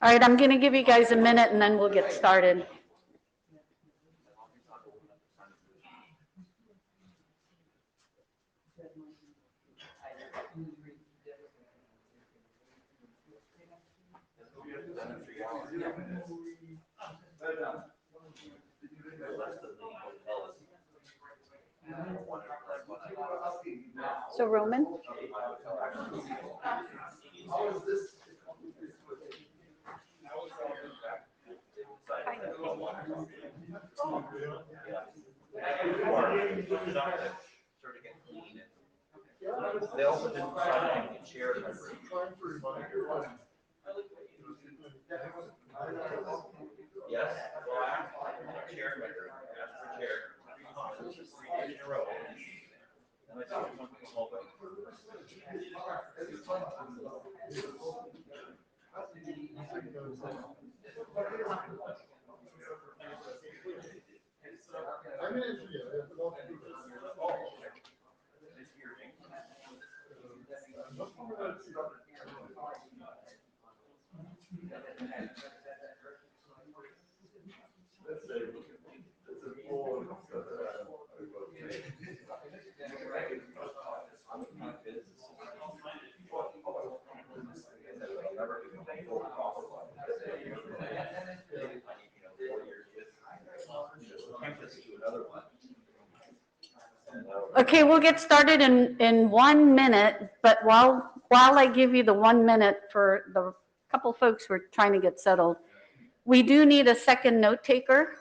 All right, I'm going to give you guys a minute and then we'll get started. So Roman? They also didn't decide to share it. Yes, well, I asked chair member, asked for chair, 3 days in a row. And I saw one small thing. Okay, we'll get started in 1 minute, but while I give you the 1 minute for the couple folks who are trying to get settled, we do need a second note taker.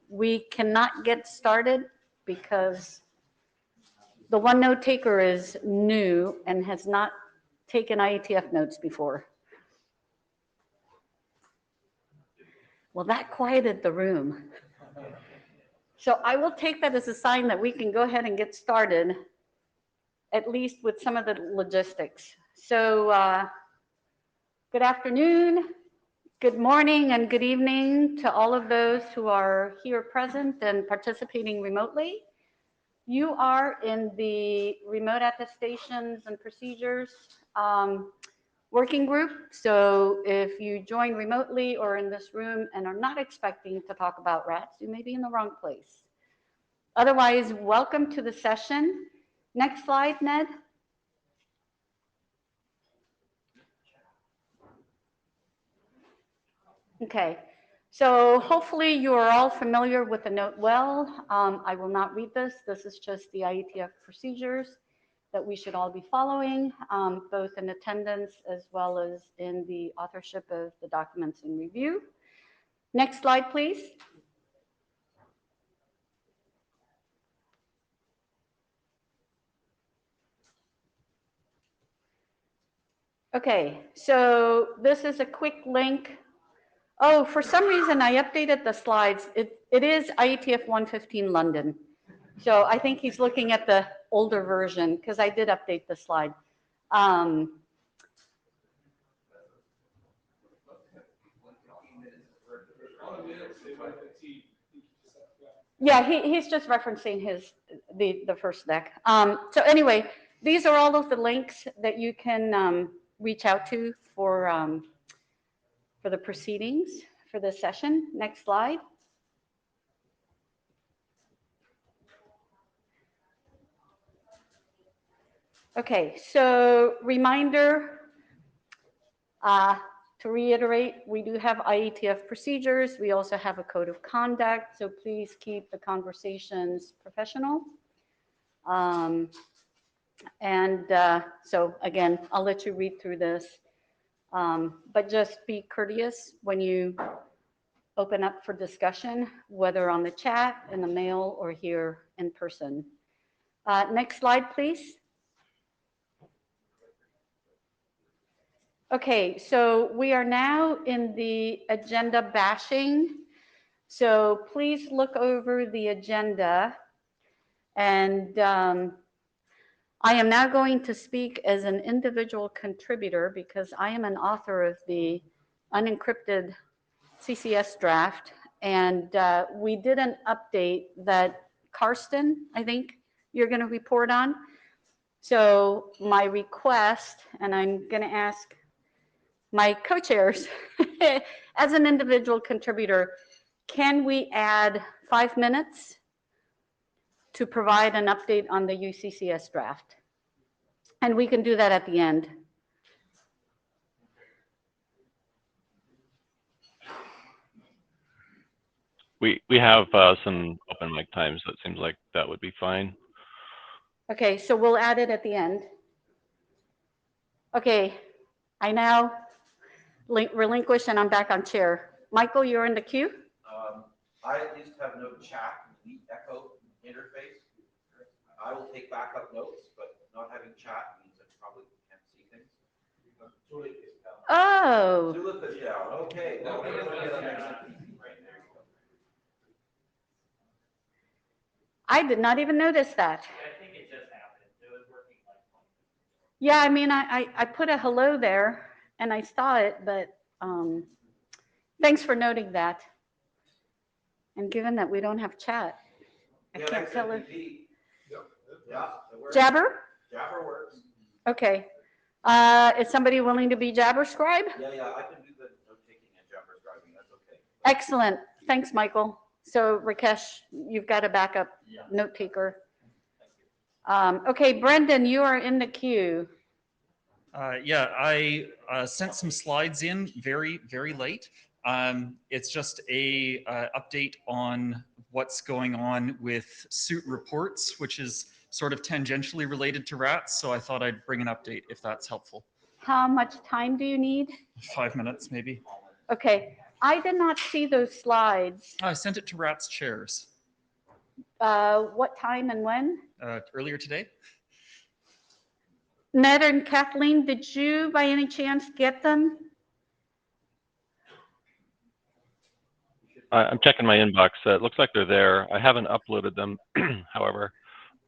We cannot get started because the one note taker is new and has not taken IETF notes before. Well, that quieted the room. So I will take that as a sign that we can go ahead and get started, at least with some of the logistics. So good afternoon, good morning, and good evening to all of those who are here present and participating remotely. You are in the remote attestations and procedures working group. So if you join remotely or in this room and are not expecting to talk about RATs, you may be in the wrong place. Otherwise, welcome to the session. Next slide, Ned. Okay, so hopefully you are all familiar with the note well. I will not read this. This is just the IETF procedures that we should all be following, both in attendance as well as in the authorship of the documents in review. Next slide, please. Okay, so this is a quick link. Oh, for some reason I updated the slides. It is IETF115 London. So I think he's looking at the older version because I did update the slide. Yeah, he's just referencing the first deck. So anyway, these are all of the links that you can reach out to for the proceedings for this session. Next slide. Okay, so reminder, to reiterate, we do have IETF procedures. We also have a code of conduct, so please keep the conversations professional. So again, I'll let you read through this, but just be courteous when you open up for discussion, whether on the chat, in the mail, or here in person. Next slide, please. Okay, so we are now in the agenda bashing. So please look over the agenda. And I am now going to speak as an individual contributor because I am an author of the unencrypted CCS draft. And we did an update that Karsten, I think you're going to report on. So my request, and I'm going to ask my co-chairs, as an individual contributor, can we add 5 minutes to provide an update on the UCCS draft? And we can do that at the end. We have some open mic times, so it seems like that would be fine. Okay, so we'll add it at the end. Okay, I now relinquish and I'm back on chair. Michael, you're in the queue. I at least have no chat, the echo interface. I will take backup notes, but not having chat means I probably can't see things. Oh, Tulip is down, okay. Well, I did not even notice that. I think it just happened. It was working like 20 minutes ago. Yeah, I mean, I put a hello there and I saw it, but thanks for noting that. And given that we don't have chat, I can't tell if. Yeah, it works. Jabber? Jabber works. Okay. Is somebody willing to be Jabber scribe? Yeah, I can do the note taking and Jabber scribing, that's okay. Excellent. Thanks, Michael. So Rakesh, you've got a backup note taker. Okay, Brendan, you are in the queue. Yeah, I sent some slides in very, very late. It's just a update on what's going on with suit reports, which is sort of tangentially related to rats. So I thought I'd bring an update if that's helpful. How much time do you need? 5 minutes, maybe. Okay, I did not see those slides. I sent it to Rats chairs What time and when? earlier today. Ned and Kathleen, did you by any chance get them? I'm checking my inbox. It looks like they're there. I haven't uploaded them, however.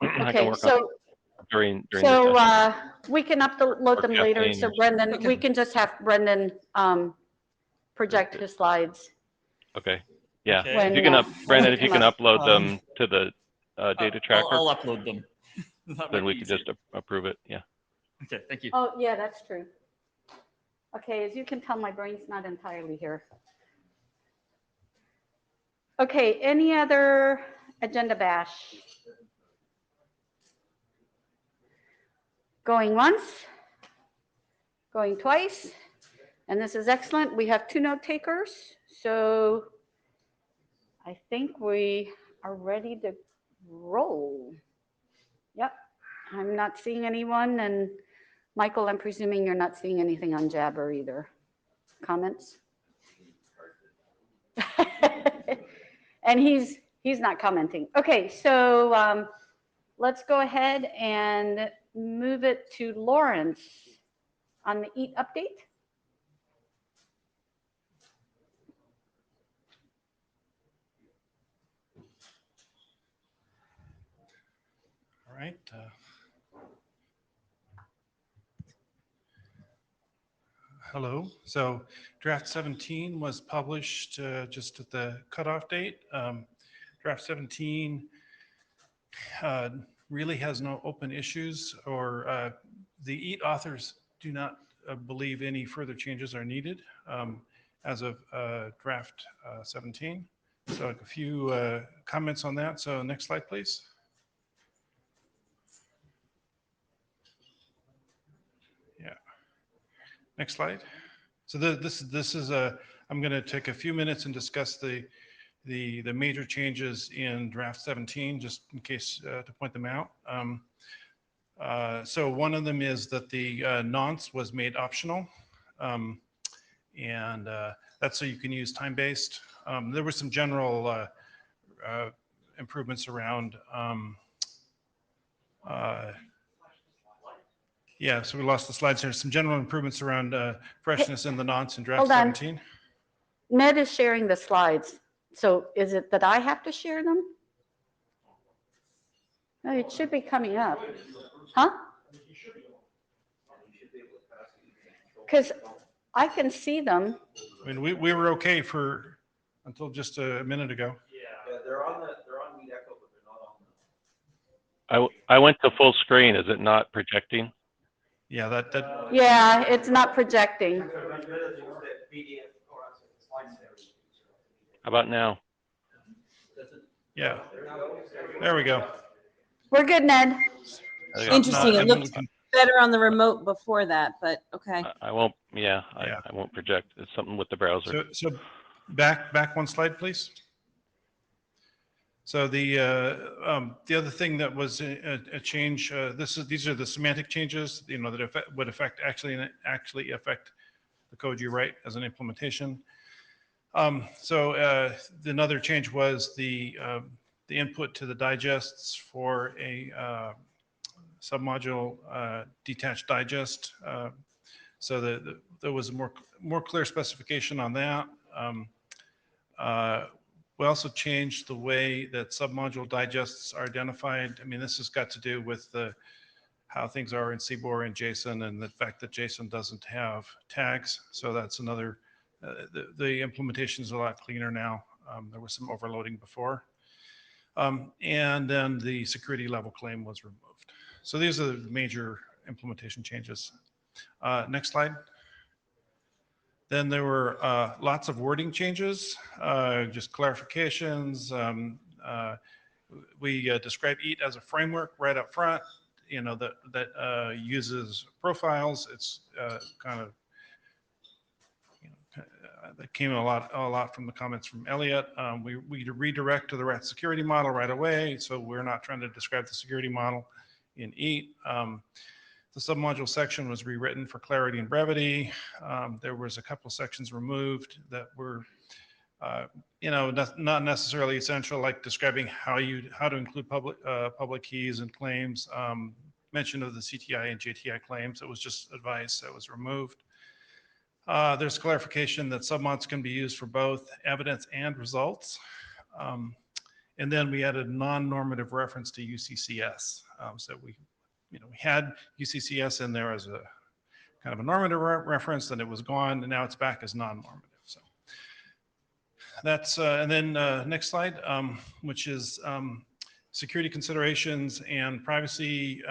I can Okay, work on so it during the so session. we can upload them later. Kathleen So or- Brendan, Okay. we can just have Brendan project his slides. Okay. Yeah. Okay. When, If you can Brandon, when if you come can up. upload them to the data tracker, I'll upload them. That then might we be can easier. just approve it. Yeah. Okay, thank you. Oh, yeah, that's true. Okay, as you can tell, my brain's not entirely here. Okay, any other agenda bash? Going once, going twice, and this is excellent. We have 2 note takers, so I think we are ready to roll. Yep, I'm not seeing anyone, and Michael, I'm presuming you're not seeing anything on Jabber either. Comments? And he's not commenting. Okay, so let's go ahead and move it to Lawrence on the EAT update. All right. Hello. So draft 17 was published just at the cutoff date. Draft 17 really has no open issues, or the EAT authors do not believe any further changes are needed as of draft 17. So a few comments on that. So next slide, please. Yeah. Next slide. So this is I'm going to take a few minutes and discuss the major changes in draft 17, just in case to point them out. So one of them is that the nonce was made optional, and that's so you can use time-based. There were some general improvements around. Yeah, so we lost the slides here. Some general improvements around freshness in the nonce in draft Hold on. 17. Ned is sharing the slides. So is it that I have to share them? No, it should be coming up. Huh? Because I can see them. I mean, we were okay for, until just a minute ago. Yeah, they're on Meet Echo, but they're not on I went to full screen. Is it not projecting? Yeah, that, Yeah, it's not projecting. How about now? yeah. There we go. We're good, Ned. Okay. Interesting. It And then looked we can- better on the remote before that, but okay. I won't, yeah, Yeah. I won't project. It's something with the browser. So back one slide, please. So the other thing that was a change, these are the semantic changes, you know, that would actually affect the code you write as an implementation. So another change was the input to the digests for a submodule detached digest. So there was a more clear specification on that. We also changed the way that submodule digests are identified. I mean, this has got to do with how things are in CBOR and JSON, and the fact that JSON doesn't have tags. So that's another, the implementation is a lot cleaner now. There was some overloading before. And then the security level claim was removed. So these are the major implementation changes. Next slide. Then there were lots of wording changes, just clarifications. We describe EAT as a framework right up front, you know, that uses profiles. It's kind of, you know, that came a lot from the comments from Elliot. We redirect to the RATS security model right away, so we're not trying to describe the security model in EAT. The submodule section was rewritten for clarity and brevity. There was a couple of sections removed that were, you know, not necessarily essential, like describing how to include public keys and claims. Mention of the CTI and JTI claims. It was just advice that was removed. There's clarification that submods can be used for both evidence and results. And then we added non-normative reference to UCCS. So we had UCCS in there as a kind of a normative reference, then it was gone, and now it's back as non-normative. So that's, and then next slide, which is security considerations and privacy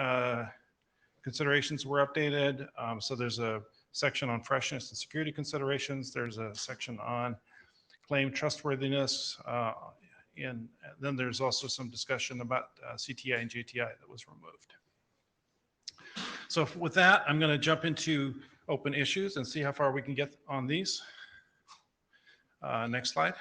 considerations were updated. So there's a section on freshness and security considerations. There's a section on claim trustworthiness. And then there's also some discussion about CTI and JTI that was removed. So with that, I'm going to jump into open issues and see how far we can get on these. Next slide.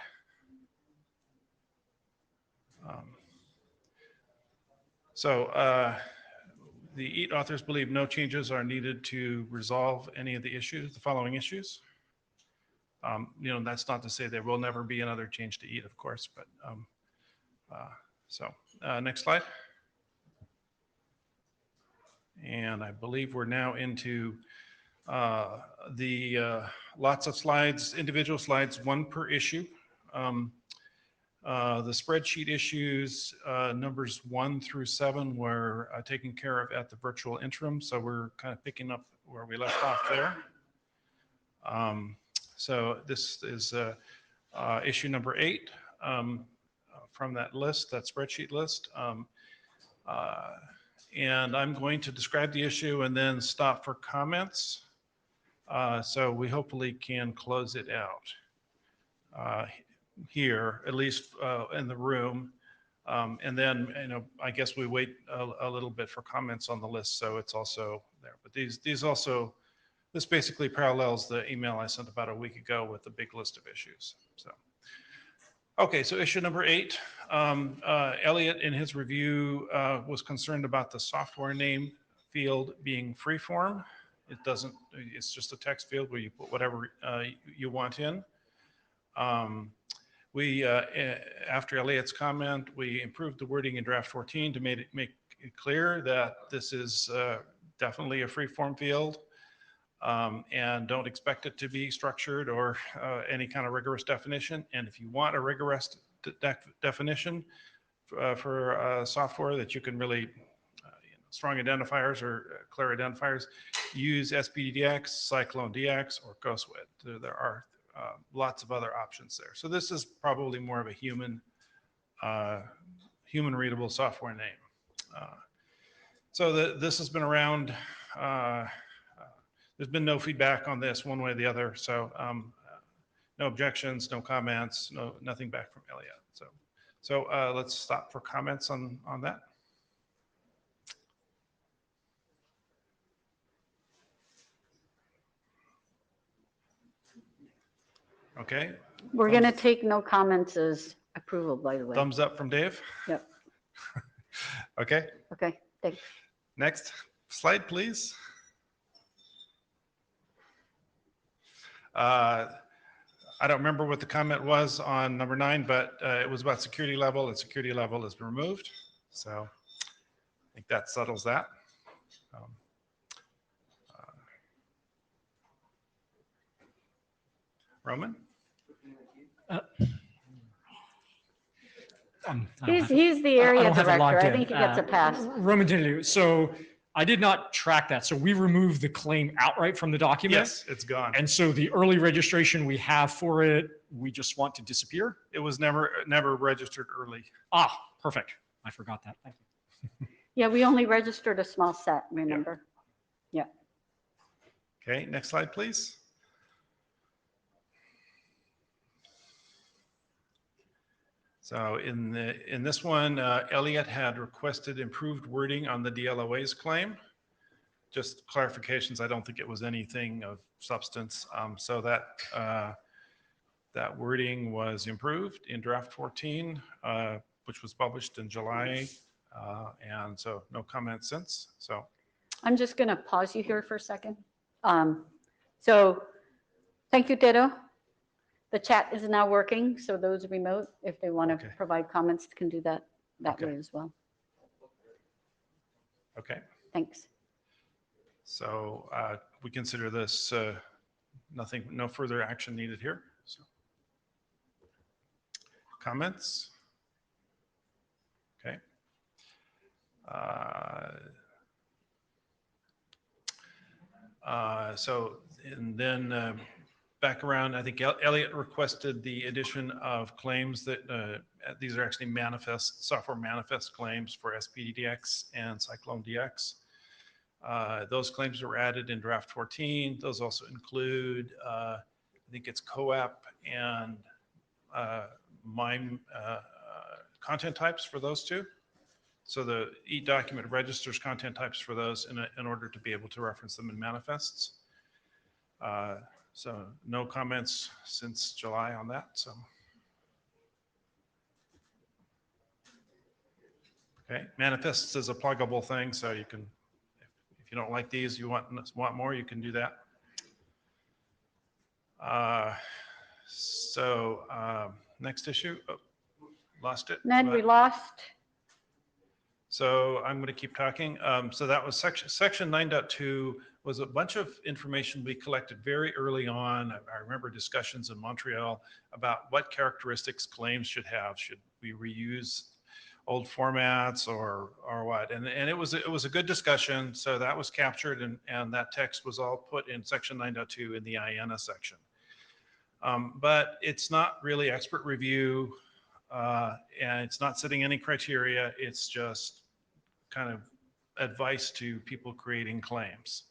The EAT authors believe no changes are needed to resolve any of the issues, the following issues. You know, that's not to say there will never be another change to EAT, of course, but next slide. And I believe we're now into the lots of slides, individual slides, one per issue. The spreadsheet issues, numbers 1 through 7 were taken care of at the virtual interim. So we're kind of picking up where we left off there. So this is issue number 8 from that list, that spreadsheet list. And I'm going to describe the issue and then stop for comments. So we hopefully can close it out here, at least in the room. And then, you know, I guess we wait a little bit for comments on the list, so it's also there. But this basically parallels the email I sent about a week ago with the big list of issues. So, okay, so issue number 8. Elliot, in his review, was concerned about the software name field being freeform. It doesn't, it's just a text field where you put whatever you want in. After Elliot's comment, we improved the wording in draft 14 to make it clear that this is definitely a freeform field. and don't expect it to be structured or any kind of rigorous definition. And if you want a rigorous definition for software that you can really, strong identifiers or clear identifiers, use SPDX, Cyclone DX, or GhostWit. There are lots of other options there. So this is probably more of a human readable software name. So this has been around. There's been no feedback on this one way or the other. So no objections, no comments, nothing back from Elliot. So let's stop for comments on that. Okay. We're going to take no comments as approval, by the way. Thumbs up from Dave. Yep. Okay. Okay, thanks. Next slide, please. I don't remember what the comment was on number 9, but it was about security level, and security level has been removed. So I think that settles that. Roman? He's the area director. I think he gets a pass. Roman Dinu. So I did not track that. So we removed the claim outright from the document. Yes, it's gone. And so the early registration we have for it, we just want to disappear. It was never registered early. Ah, perfect. I forgot that. Thank you. Yeah, we only registered a small set, remember? Yeah. Okay, next slide, please. So in this one, Elliot had requested improved wording on the DLOA's claim. Just clarifications. I don't think it was anything of substance. So that wording was improved in draft 14, which was published in July, and so no comments since. So I'm just going to pause you here for a second. So thank you, Ditto. The chat is now working, so those remote, if they want to provide comments, can do that way as well. Okay. Thanks. So we consider this no further action needed here. So comments? Okay. And then back around, I think Elliot requested the addition of claims that these are actually software manifest claims for SPDX and Cyclone DX. Those claims were added in draft 14. Those also include, I think it's COAP and MIME content types for those two. So the e-document registers content types for those in order to be able to reference them in manifests. So no comments since July on that. So okay, manifests is a pluggable thing, so you can, if you don't like these, you want more, you can do that. Next issue. Oh, lost it. Ned, we lost. So I'm going to keep talking. So that was section 9.2 was a bunch of information we collected very early on. I remember discussions in Montreal about what characteristics claims should have. Should we reuse old formats or what? And it was a good discussion. So that was captured and that text was all put in section 9.2 in the IANA section. But it's not really expert review and it's not setting any criteria. It's just kind of advice to people creating claims.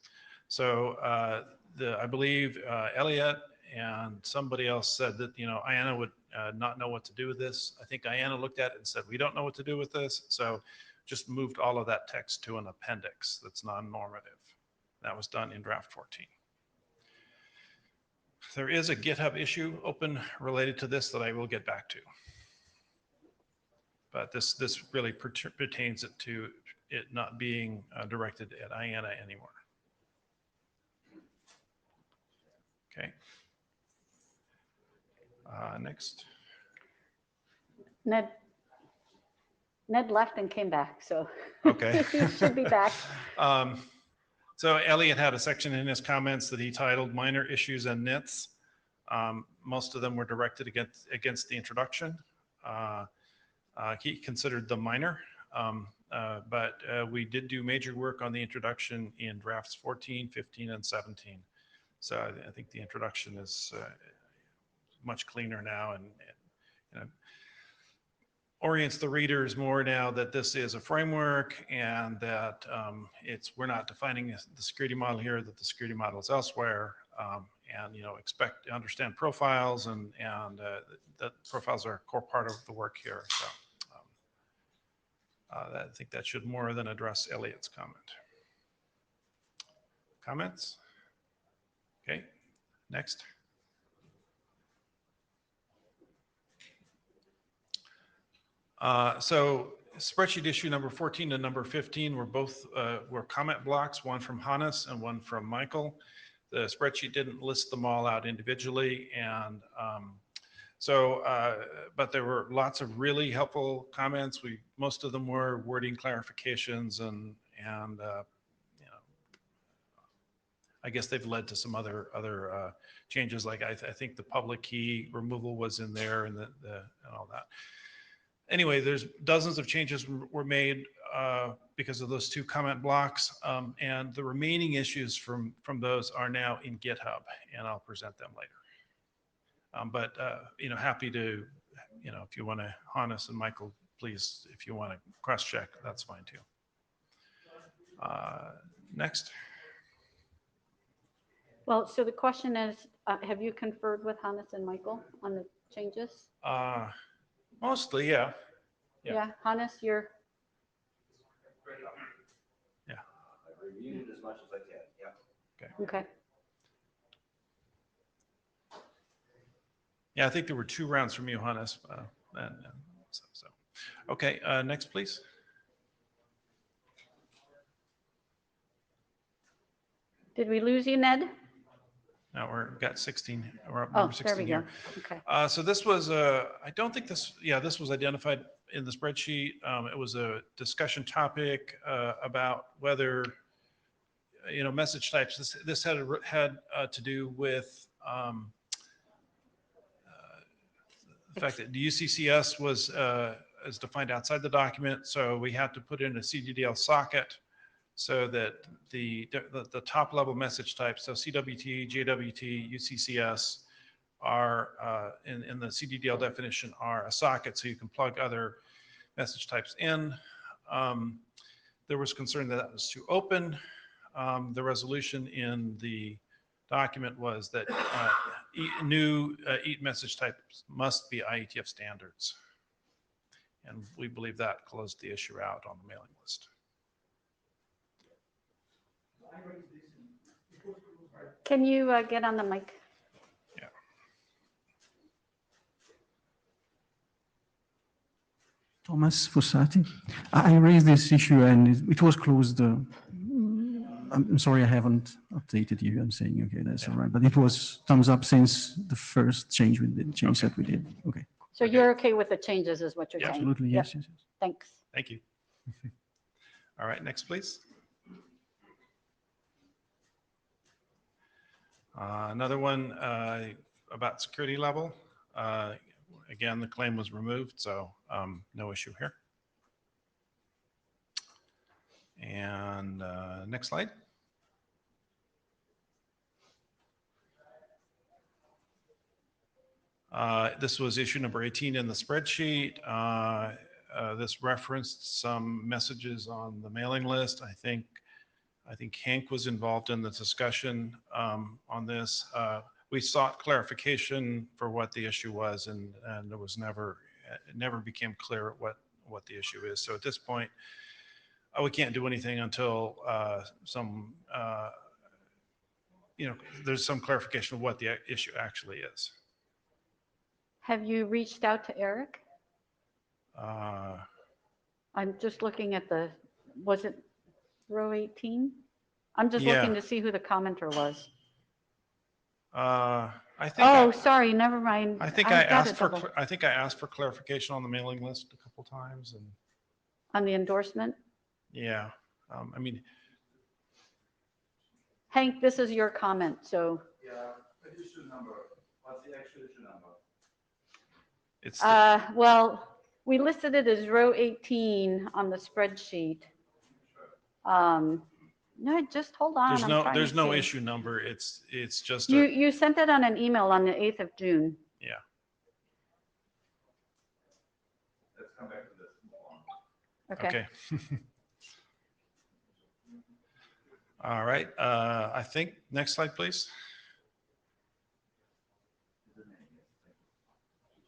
So I believe Elliot and somebody else said that, IANA would not know what to do with this. I think IANA looked at it and said, we don't know what to do with this. So just moved all of that text to an appendix that's non-normative. That was done in draft 14. There is a GitHub issue open related to this that I will get back to. But this really pertains to it not being directed at IANA anymore. Okay. Next. Ned left and came back, so Okay. he should be back. So Elliot had a section in his comments that he titled Minor Issues and Nits. Most of them were directed against the introduction. He considered them minor, but we did do major work on the introduction in drafts 14, 15, and 17. So I think the introduction is much cleaner now and you know, orients the readers more now that this is a framework and that we're not defining the security model here, that the security model is elsewhere, and expect to understand profiles and that profiles are a core part of the work here. So I think that should more than address Elliot's comment. Comments? Okay, next. So spreadsheet issue number 14 and number 15 were both were comment blocks, one from Hannes and one from Michael. The spreadsheet didn't list them all out individually, and but there were lots of really helpful comments. Most of them were wording clarifications, and I guess they've led to some other changes. Like I think the public key removal was in there, and and all that. Anyway, there's dozens of changes were made because of those two comment blocks, and the remaining issues from those are now in GitHub, and I'll present them later. But happy to, if you want to, Hannes and Michael, please, if you want to cross-check, that's fine too. Next. Well, so the question is, have you conferred with Hannes and Michael on the changes? Mostly, yeah. Yeah, Hannes, you're, Yeah. I've reviewed it as much as I can, yeah. okay. Yeah, I think there were 2 rounds from you, Hannes. Okay, next, please. Did we lose you, Ned? Now we've got 16. We're up Oh, number 16 there we go. here. Okay. So this was, I don't think this was identified in the spreadsheet. It was a discussion topic about whether, message types. This had to do with the fact that the UCCS was is defined outside the document, so we had to put in a CDDL socket so that the top level message types, so CWT, JWT, UCCS, are in the CDDL definition are a socket, so you can plug other message types in. There was concern that was too open. The resolution in the document was that new EAT message types must be IETF standards. And we believe that closed the issue out on the mailing list. Can you get on the mic? Yeah. Thomas Fossati. I raised this issue and it was closed. I'm sorry I haven't updated you. I'm saying, okay, that's all right. But it was thumbs up since the first change that we did. Okay. So you're okay with the changes is what you're saying? Absolutely, Yep. yes, yes, yes. Thanks. Thank you. All right, next, please. Another one about security level. Again, the claim was removed, so no issue here. And next slide. This was issue number 18 in the spreadsheet. This referenced some messages on the mailing list. I think Hank was involved in the discussion on this. We sought clarification for what the issue was, and there was it never became clear what the issue is. So at this point, we can't do anything until there's some clarification of what the issue actually is. Have you reached out to Eric? Uh, I'm just looking at was it row 18? I'm just Yeah. looking to see who the commenter was. I think. Oh, sorry, never mind. I think I've got it I think I asked for clarification on the mailing list a couple times, and on the endorsement. yeah, I mean, Hank, this is your comment, so, Yeah, issue number. What's the actual issue number? It's, well, we listed it as row 18 on the spreadsheet. No, just hold on. I'm trying there's to no see. issue number. It's just, You sent it on an email on the 8th of June. yeah. Let's come back to this. Okay. All right. I think next slide, please.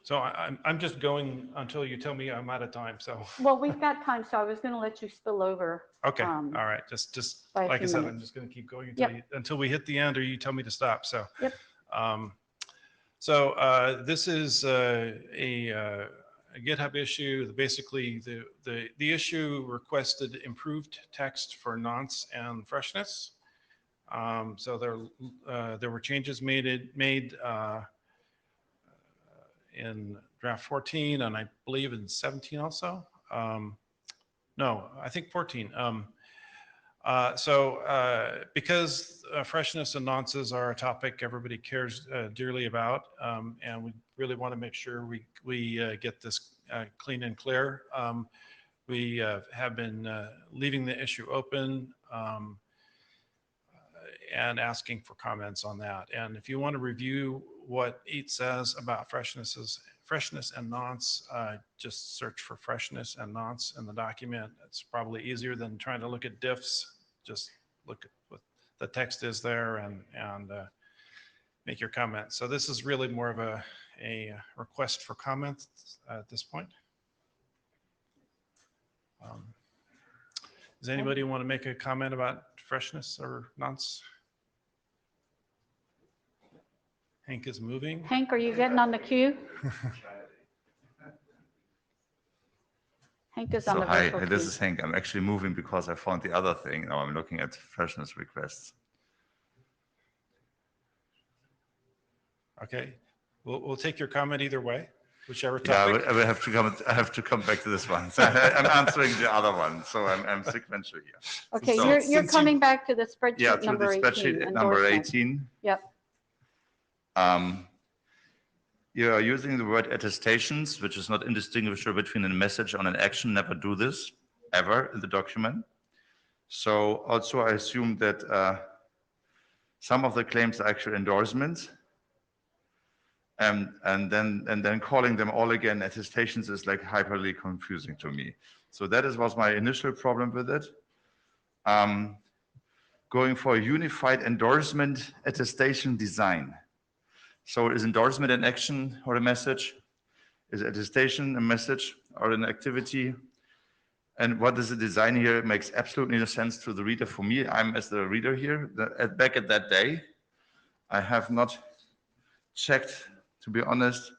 So I'm just going until you tell me I'm out of time. So, Well, we've got time, so I was going to let you spill over. okay. All right. Just by a like I few said, I'm minutes. just going to keep going Yep. until we hit the end or you tell me to stop. So, Yep. This is a GitHub issue. Basically, the issue requested improved text for nonce and freshness. So there were changes made in draft 14 and I believe in 17 also. No, I think 14. Because freshness and nonces are a topic everybody cares dearly about, and we really want to make sure we get this clean and clear, we have been leaving the issue open and asking for comments on that. And if you want to review what EAT says about freshness and nonce, just search for freshness and nonce in the document. It's probably easier than trying to look at diffs. Just look at what the text is there and make your comments. So this is really more of a request for comments at this point. Does anybody want to make a comment about freshness or nonce? Hank is moving. Hank, are you getting on the queue? Hank is on the Hi, virtual this queue. is Hank. I'm actually moving because I found the other thing. Now I'm looking at freshness requests. Okay, we'll take your comment either way, whichever Yeah, topic. I will have to come. I have to come back to this one. So I'm answering the other one, so I'm sequential here. Okay, So you're since coming back to the Yeah, spreadsheet to the number 18. spreadsheet number endorsement. 18. Yep. You are using the word attestations, which is not indistinguishable between a message and an action. Never do this, ever, in the document. So also I assume that some of the claims are actual endorsements. And then calling them all again attestations is like hyperly confusing to me. So that was my initial problem with it. Going for a unified endorsement attestation design. So is endorsement an action or a message? Is attestation a message or an activity? And what is the design here? It makes absolutely no sense to the reader. For me, I'm as the reader here, back at that day, I have not checked, to be honest,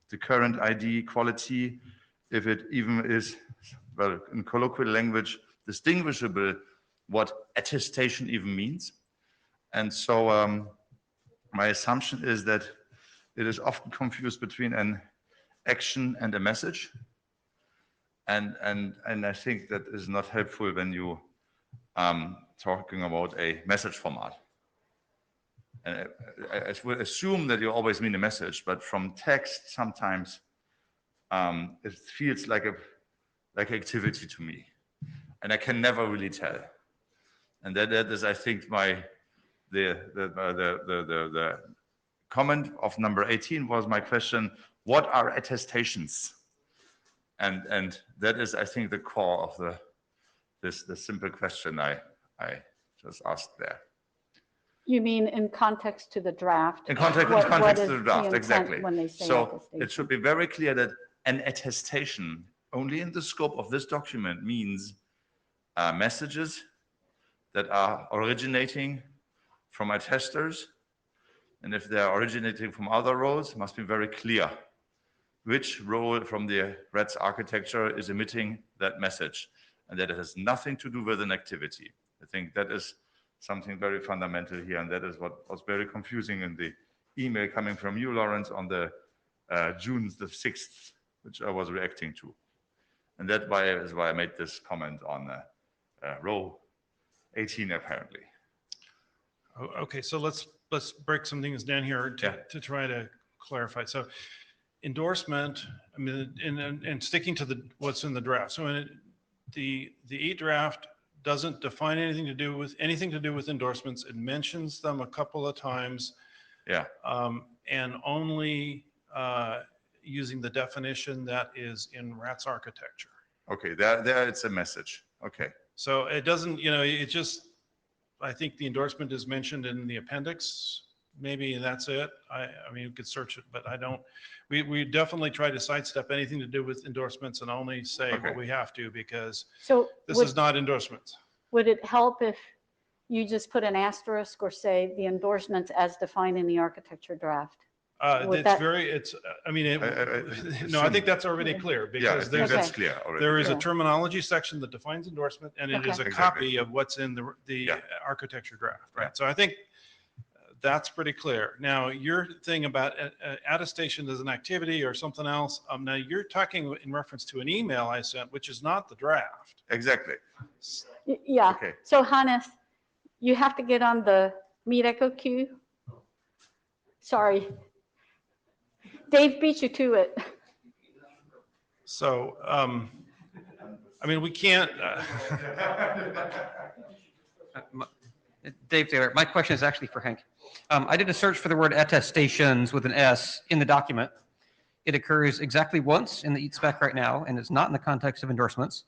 the current ID quality, if it even is, well, in colloquial language, distinguishable what attestation even means. And so my assumption is that it is often confused between an action and a message. And I think that is not helpful when you talking about a message format. And I would assume that you always mean a message, but from text sometimes it feels like activity to me, and I can never really tell. And that is, I think, the comment of number 18 was my question: what are attestations? And that is, I think, the core of the simple question I just asked there. You mean in context to the draft? In context What to is the draft, intent exactly. When they say So attestation? it should be very clear that an attestation, only in the scope of this document, means messages that are originating from attesters. And if they are originating from other roles, it must be very clear which role from the RATS architecture is emitting that message. And that it has nothing to do with an activity. I think that is something very fundamental here. And that is what was very confusing in the email coming from you, Lawrence, on the June the 6th, which I was reacting to. And that is why I made this comment on row 18, apparently. Okay, so let's break some things down here to try to clarify. So endorsement, I mean, and sticking to what's in the draft. So the e-draft doesn't define anything to do with endorsements. It mentions them a couple of times. Yeah. And only using the definition that is in RATS architecture. Okay, there it's a message. Okay. So it doesn't, it just, I think the endorsement is mentioned in the appendix, maybe, and that's it. I mean, you could search it, but I don't, we definitely try to sidestep anything to do with endorsements and only say what we have to, because this is not endorsements. Would it help if you just put an asterisk or say the endorsements as defined in the architecture draft? I think that's already clear, because that's clear already. there is a terminology section that defines endorsement, and it is a copy of what's in the architecture draft, right? So I think that's pretty clear. Now, your thing about attestation as an activity or something else, now you're talking in reference to an email I sent, which is not the draft. Exactly. Yeah. Okay. So Hannes, you have to get on the Meet Echo queue. Sorry. Dave beat you to it. So, I mean, we can't. Dave Taylor, my question is actually for Hank. I did a search for the word attestations with an S in the document. It occurs exactly once in the EAT spec right now, and it's not in the context of endorsements.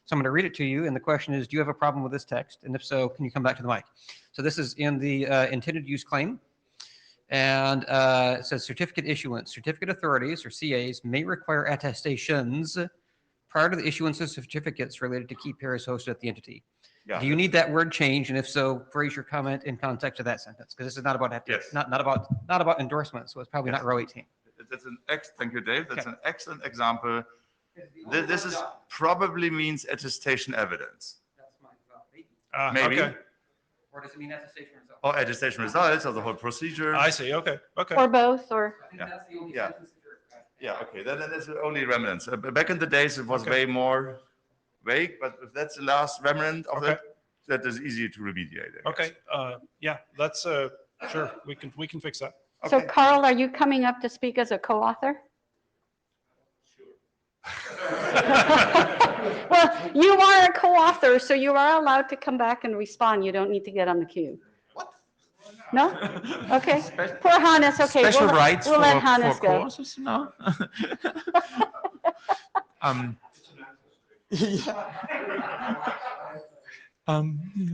So I'm going to read it to you, and the question is, do you have a problem with this text? And if so, can you come back to the mic? So this is in the intended use claim. And it says certificate issuance. Certificate authorities, or CAs, may require attestations prior to the issuance of certificates related to key pairs hosted at the entity. Yeah. Do you need that word changed? And if so, phrase your comment in context of that sentence, because this is not about not about endorsements, so it's probably not row 18. Thank you, Dave. That's an excellent example. This is probably means attestation evidence. That's my Maybe. Okay. Or does it mean attestation results? Or attestation results of the whole procedure. I see. Okay. Or both, or. I think that's the only Yeah. sentence that you're. Yeah, okay, then that's the only remnants. Back in the days, it was way more vague, but if that's the last remnant of it, that is easy to remediate. I guess. Okay. Yeah, that's sure. We can fix that. So Okay. Carl, are you coming up to speak as a co-author? Well, you are a co-author, so you are allowed to come back and respond. You don't need to get on the queue. What? No? Okay. Poor Hannes. Okay. Special rights we'll let for Hannes go. courses? No.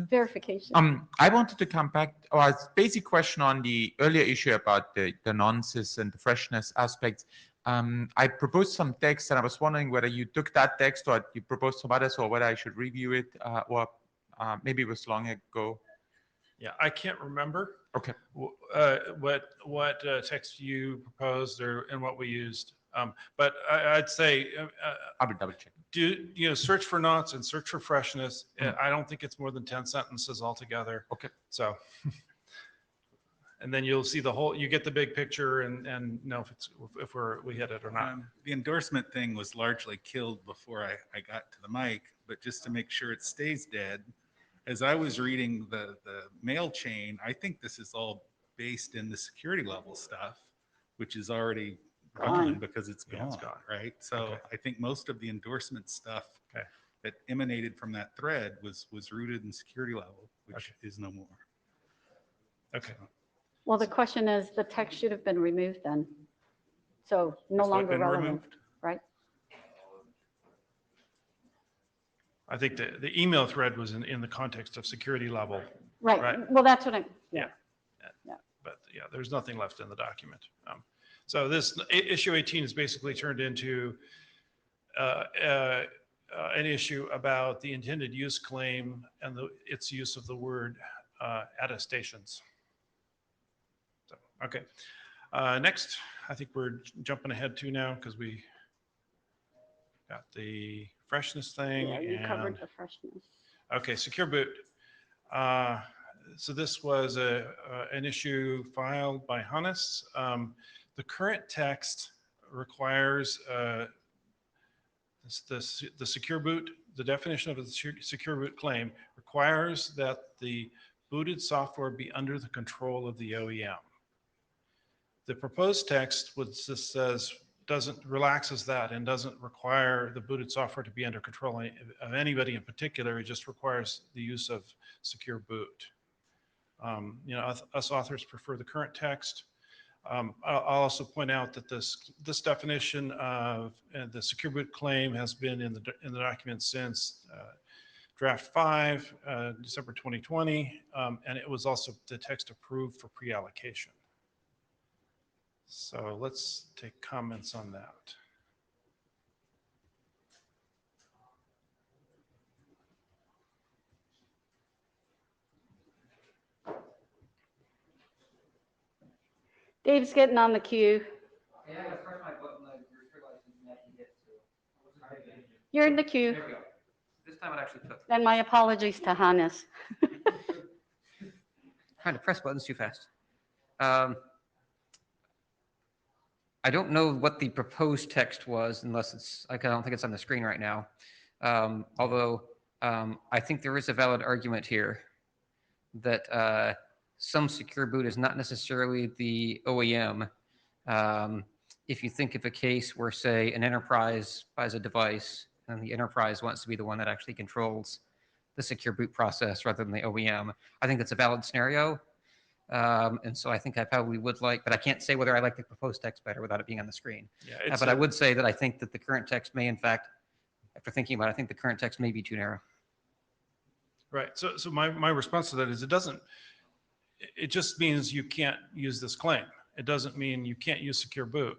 Verification. I wanted to come back, or a basic question on the earlier issue about the nonces and the freshness aspects. I proposed some text, and I was wondering whether you took that text or you proposed some others, or whether I should review it, or maybe it was long ago. Yeah, I can't remember. Okay. What text you proposed and what we used. But I'd say I will double check. Search for knots and search for freshness. I don't think it's more than 10 sentences altogether. Okay. So, and then you'll see you get the big picture and know if we hit it or not. The endorsement thing was largely killed before I got to the mic, but just to make sure it stays dead, as I was reading the mail chain, I think this is all based in the security level stuff, which is already gone because it's gone, right? So I think most of the endorsement stuff that emanated from that thread was rooted in security level, which is no more. Okay. Well, the question is, the text should have been removed then. So no longer relevant, right? I think the email thread was in the context of security level. Right. Well, that's what Yeah. But yeah, there's nothing left in the document. So this issue 18 is basically turned into an issue about the intended use claim and its use of the word attestations. So, okay. Next, I think we're jumping ahead to now because we got the freshness thing. Yeah, you covered the freshness. Okay, secure boot. So this was an issue filed by Hannes. The current text requires the secure boot, the definition of a secure boot claim requires that the booted software be under the control of the OEM. The proposed text, which just says, relaxes that and doesn't require the booted software to be under control of anybody in particular. It just requires the use of secure boot. You know, us authors prefer the current text. I'll also point out that this definition of the secure boot claim has been in the document since draft 5, December 2020, and it was also the text approved for pre-allocation. So let's take comments on that. Dave's getting on the queue. You're in the queue. There we go. This time it actually took. And my apologies to Hannes. Trying to press buttons too fast. I don't know what the proposed text was unless it's, I don't think it's on the screen right now. Although I think there is a valid argument here that some secure boot is not necessarily the OEM. If you think of a case where, say, an enterprise buys a device and the enterprise wants to be the one that actually controls the secure boot process rather than the OEM, I think that's a valid scenario. And so I think I probably would like, but I can't say whether I like the proposed text better without it being on the screen. Yeah, But I would say that I think that the current text may, in fact, after thinking about it, I think the current text may be too narrow. Right. So my response to that is it just means you can't use this claim. It doesn't mean you can't use secure boot.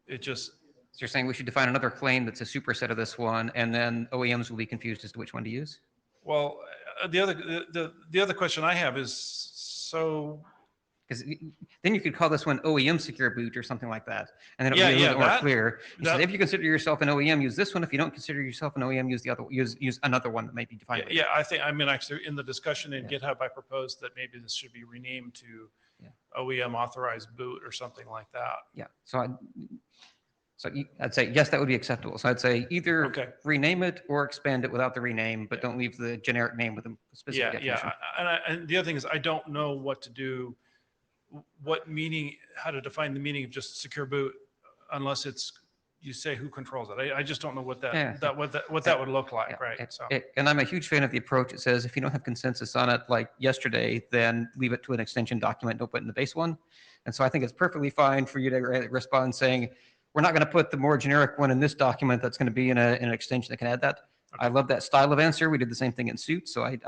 It just. So you're saying we should define another claim that's a superset of this one, and then OEMs will be confused as to which one to use? Well, the other question I have is, so. Because then you could call this one OEM secure boot or something like that, and then it would be a little bit more clear. If you consider yourself an OEM, use this one. If you don't consider yourself an OEM, use the other. Use another one that might be defined. Yeah, I mean, actually, in the discussion in GitHub, I proposed that maybe this should be renamed to OEM authorized boot or something like that. Yeah. So I'd say yes, that would be acceptable. So I'd say either rename it or expand it without the rename, but don't leave the generic name with a specific definition. Yeah. And the other thing is, I don't know what to do. How to define the meaning of just secure boot, unless you say who controls it. I just don't know what that would look like, right? So. And I'm a huge fan of the approach. It says if you don't have consensus on it, like yesterday, then leave it to an extension document. Don't put it in the base one. And so I think it's perfectly fine for you to respond saying, we're not going to put the more generic one in this document. That's going to be in an extension that can add that. Okay. I love that style of answer. We did the same thing in suit. So I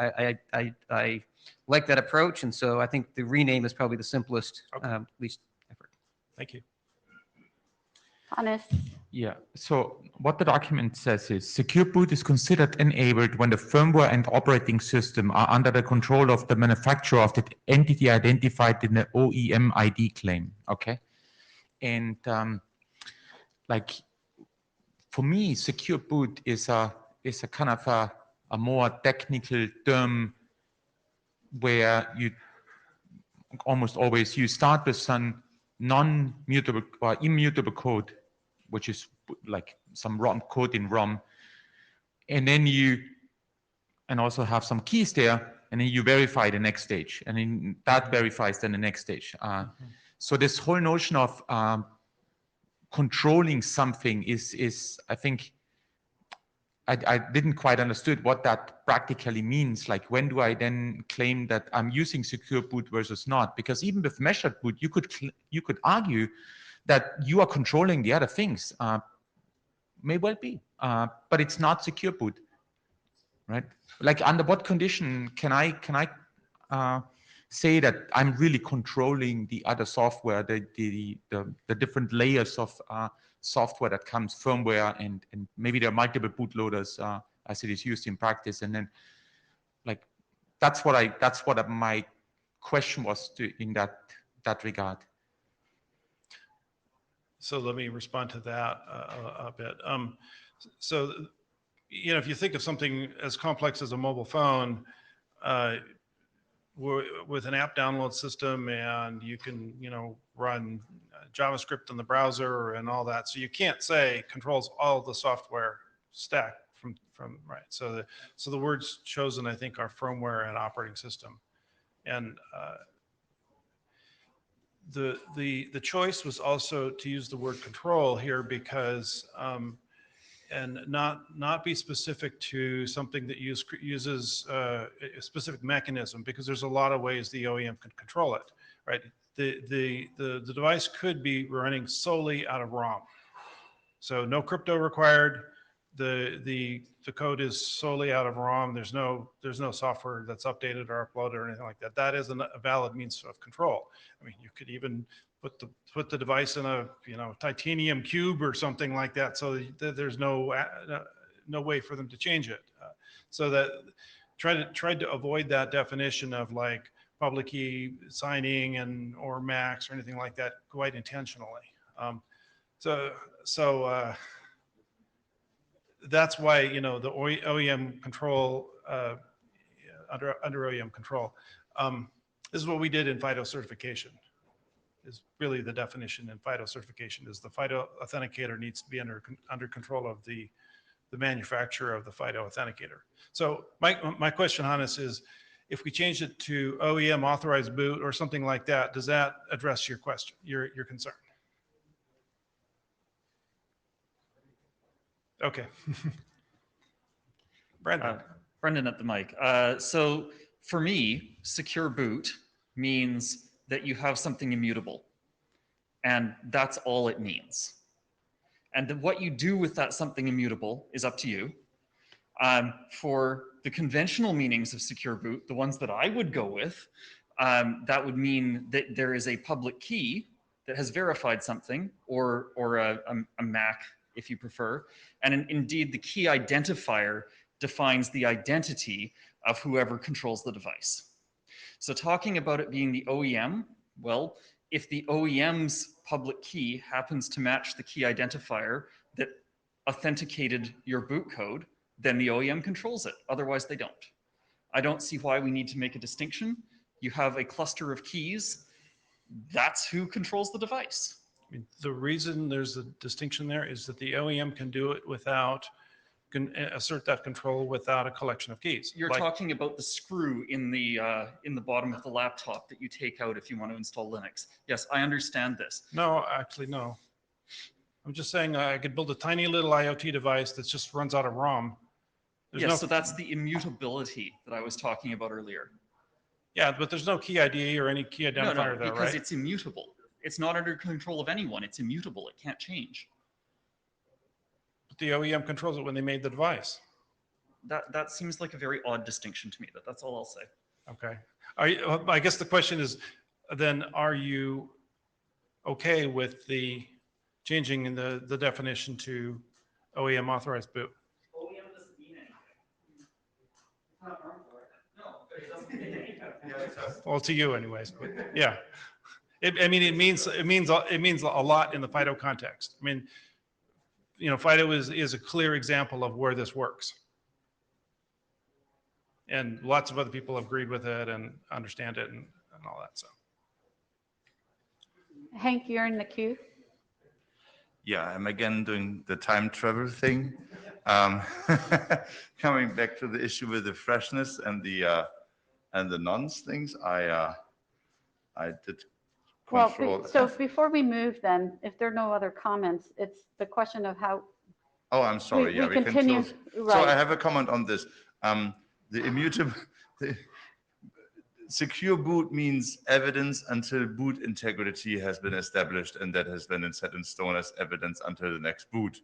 like that approach. And so I think the rename is probably the simplest, least effort. Thank you. Hannes. Yeah, so what the document says is secure boot is considered enabled when the firmware and operating system are under the control of the manufacturer of the entity identified in the OEM ID claim. Okay. And like for me, secure boot is a kind of a more technical term where you almost always start with some non-mutable or immutable code, which is like some ROM code in ROM, and then and also have some keys there, and then you verify the next stage, and then that verifies then the next stage. So this whole notion of controlling something is I think I didn't quite understood what that practically means. Like, when do I then claim that I'm using secure boot versus not? Because even with measured boot, you could argue that you are controlling the other things. May well be, but it's not secure boot, right? Like, under what condition can I say that I'm really controlling the other software, the different layers of software that comes, firmware, and maybe there are multiple bootloaders as it is used in practice. And then, like, that's what my question was in that regard. So let me respond to that a bit. So, you know, if you think of something as complex as a mobile phone, with an app download system, and you can, you know, run JavaScript in the browser and all that. So you can't say controls all the software stack right. So the words chosen, I think, are firmware and operating system. And the choice was also to use the word control here because, and not be specific to something that uses a specific mechanism, because there's a lot of ways the OEM can control it, right? The device could be running solely out of ROM. So no crypto required. The code is solely out of ROM. There's no software that's updated or uploaded or anything like that. That is a valid means of control. I mean, you could even put the device in a titanium cube or something like that, so that there's no way for them to change it. So that tried to avoid that definition of like public key signing or MAX or anything like that quite intentionally. So that's why the OEM control under OEM control. This is what we did in FIDO certification. Is really the definition in FIDO certification is the FIDO authenticator needs to be under control of the manufacturer of the FIDO authenticator. So my question, Hannes, is if we change it to OEM authorized boot or something like that, does that address your question, your concern? Okay. Brendan at the mic. So for me, secure boot means that you have something immutable. And that's all it means. And what you do with that something immutable is up to you. For the conventional meanings of secure boot, the ones that I would go with, that would mean that there is a public key that has verified something, or a MAC if you prefer. And indeed, the key identifier defines the identity of whoever controls the device. So talking about it being the OEM, well, if the OEM's public key happens to match the key identifier that authenticated your boot code, then the OEM controls it. Otherwise, they don't. I don't see why we need to make a distinction. You have a cluster of keys. That's who controls the device. I mean, the reason there's a distinction there is that the OEM can do it can assert that control without a collection of keys. You're talking about the screw in the bottom of the laptop that you take out if you want to install Linux. Yes, I understand this. No, actually, no. I'm just saying I could build a tiny little IoT device that just runs out of ROM. Yes, so that's the immutability that I was talking about earlier. Yeah, but there's no key ID or any key identifier there, right? Because it's immutable. It's not under control of anyone. It's immutable. It can't change. But the OEM controls it when they made the device. That seems like a very odd distinction to me. That's all I'll say. Okay. I guess the question is, then, are you okay with the changing in the definition to OEM authorized boot? OEM doesn't mean anything. It's not wrong for it. No, but it doesn't mean anything. Well, to you anyways, but yeah. It means a lot in the FIDO context. I mean, FIDO is a clear example of where this works. And lots of other people have agreed with it and understand it and all that, so. Hank, you're in the queue. Yeah, I'm again doing the time travel thing. Coming back to the issue with the freshness and the nonce things, I did control. Well, so before we move then, if there are no other comments, it's the question of how. Oh, I'm sorry. We can continue, close. right. So I have a comment on this. The immutable, secure boot means evidence until boot integrity has been established, and that has been set in stone as evidence until the next boot.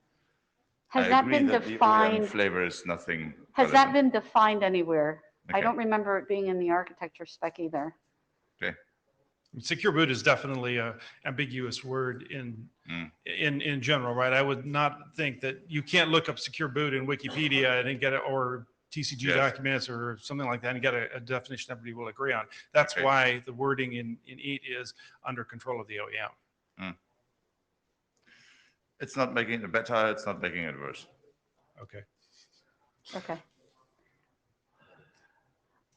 Has that been that the defined? OEM flavor is nothing. Has that been defined anywhere? I Okay. don't remember it being in the architecture spec either. Okay. Secure boot is definitely a ambiguous word in general, right? I would not think that you can't look up secure boot in Wikipedia and get it, or TCG documents or something like that, and get a definition everybody will agree on. That's why the wording in EAT is under control of the OEM. It's not making it better. It's not making it worse. Okay. Okay.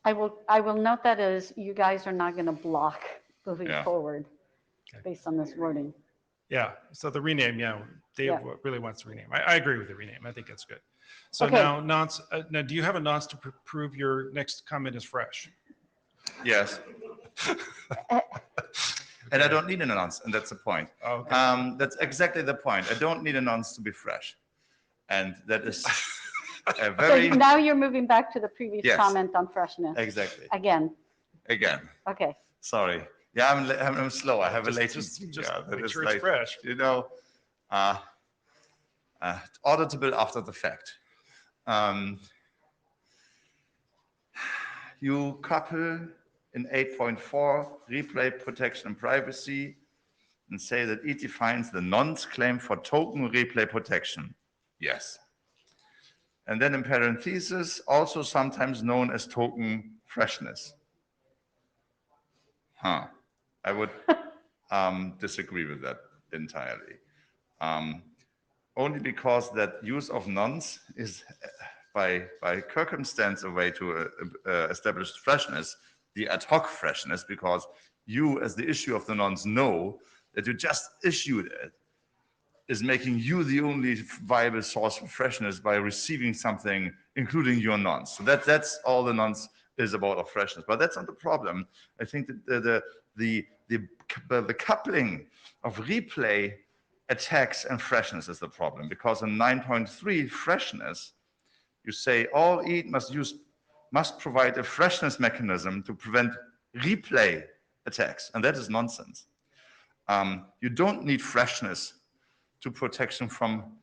I will note that as you guys are not going to block moving forward based on this wording. Yeah, so the rename, yeah, Dave Yeah. really wants to rename. I agree with the rename. I think that's good. So Okay. now, now, do you have a nonce to prove your next comment is fresh? Yes. And I don't need an nonce, and that's the point. Okay. That's exactly the point. I don't need a nonce to be fresh. And that is a So very, now you're moving back to the previous Yes. comment on freshness. exactly, Again, again, okay. sorry. Yeah, I'm slow. I have a latency. Just Yeah, that make is sure it's like, fresh. you know, auditable after the fact. You couple in 8.4 replay protection and privacy and say that it defines the nonce claim for token replay protection. Yes. And then in parentheses, also sometimes known as token freshness. Huh. I would disagree with that entirely. Only because that use of nonce is by circumstance a way to establish freshness, the ad hoc freshness, because you as the issue of the nonce know that you just issued it, is making you the only viable source of freshness by receiving something, including your nonce. So that's all the nonce is about of freshness. But that's not the problem. I think that the coupling of replay attacks and freshness is the problem, because in 9.3 freshness, you say all EAT must provide a freshness mechanism to prevent replay attacks, and that is nonsense. You don't need freshness to protection from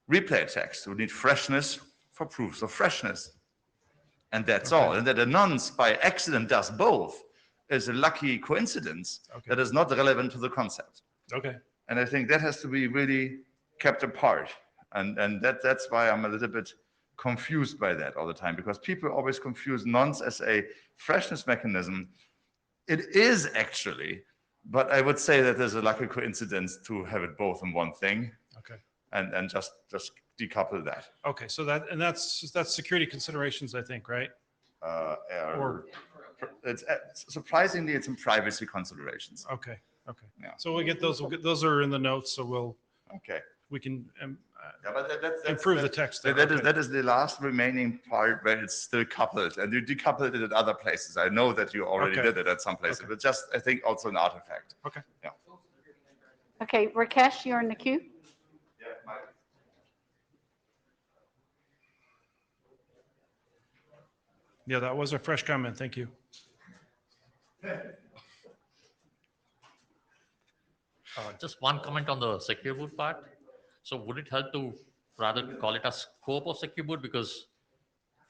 replay attacks. You need freshness for proofs of freshness. And that's all. And that a nonce by accident does both is a lucky coincidence that is not relevant to the concept. Okay. And I think that has to be really kept apart. And that's why I'm a little bit confused by that all the time, because people always confuse nonce as a freshness mechanism. It is actually, but I would say that there's a lucky coincidence to have it both in one thing. Okay. And just decouple that. Okay, so that's security considerations, I think, right? Or it's surprisingly, it's in privacy considerations. Okay, okay. Yeah. So we get those, those are in the notes, so we can Yeah, but that's improve the text there. That is the last remaining part where it's still coupled, and you decoupled it at other places. I know that you already did it at some places, but just I think also an artifact. Okay. Yeah. Okay, Rakesh, you're in the queue. Yeah, that was a fresh comment. Thank you. Just one comment on the secure boot part. So would it help to rather call it a scope of secure boot, because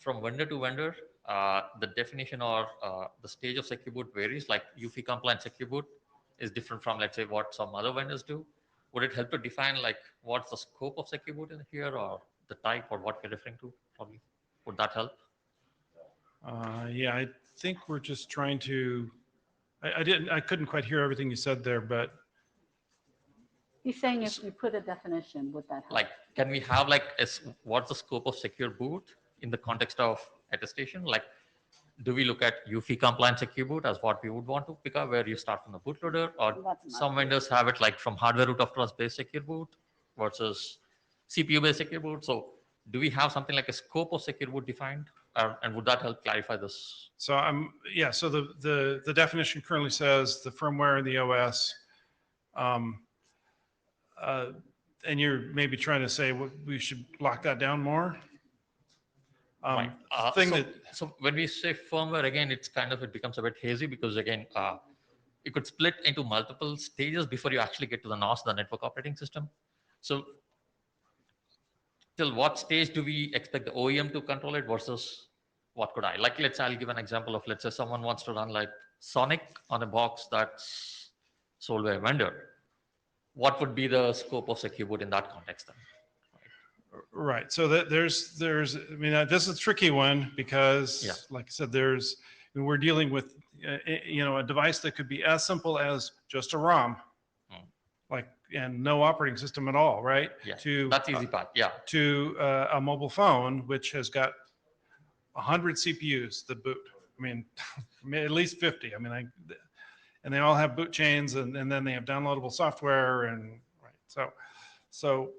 from vendor to vendor, the definition or the stage of secure boot varies. Like UFI compliant secure boot is different from, let's say, what some other vendors do. Would it help to define like what's the scope of secure boot in here, or the type, or what you're referring to? Probably would that help? Yeah, I think we're just trying to, I couldn't quite hear everything you said there, but He's saying if you put a definition, would that help? Like, can we have like, what's the scope of secure boot in the context of attestation? Like, do we look at UFI compliant secure boot as what we would want to pick up, where you start from the bootloader, or some vendors have it like from hardware root of trust based secure boot versus CPU based secure boot? So do we have something like a scope of secure boot defined? And would that help clarify this? so yeah, so the definition currently says the firmware and the OS. And you're maybe trying to say we should lock that down more? Right. So when we say firmware, again, it becomes a bit hazy, because again, you could split into multiple stages before you actually get to the NOS, the network operating system. So till what stage do we expect the OEM to control it versus what could I? Like, I'll give an example of, let's say someone wants to run like Sonic on a box that's sold by a vendor. What would be the scope of secure boot in that context then? Right. So that there's, I mean, this is a tricky one because, like I said, we're dealing with, a device that could be as simple as just a ROM, and no operating system at all, right? Yeah, to that's easy part. Yeah. To a mobile phone, which has got 100 CPUs that boot. I mean, at least 50. I mean, and they all have boot chains, and then they have downloadable software, and right. So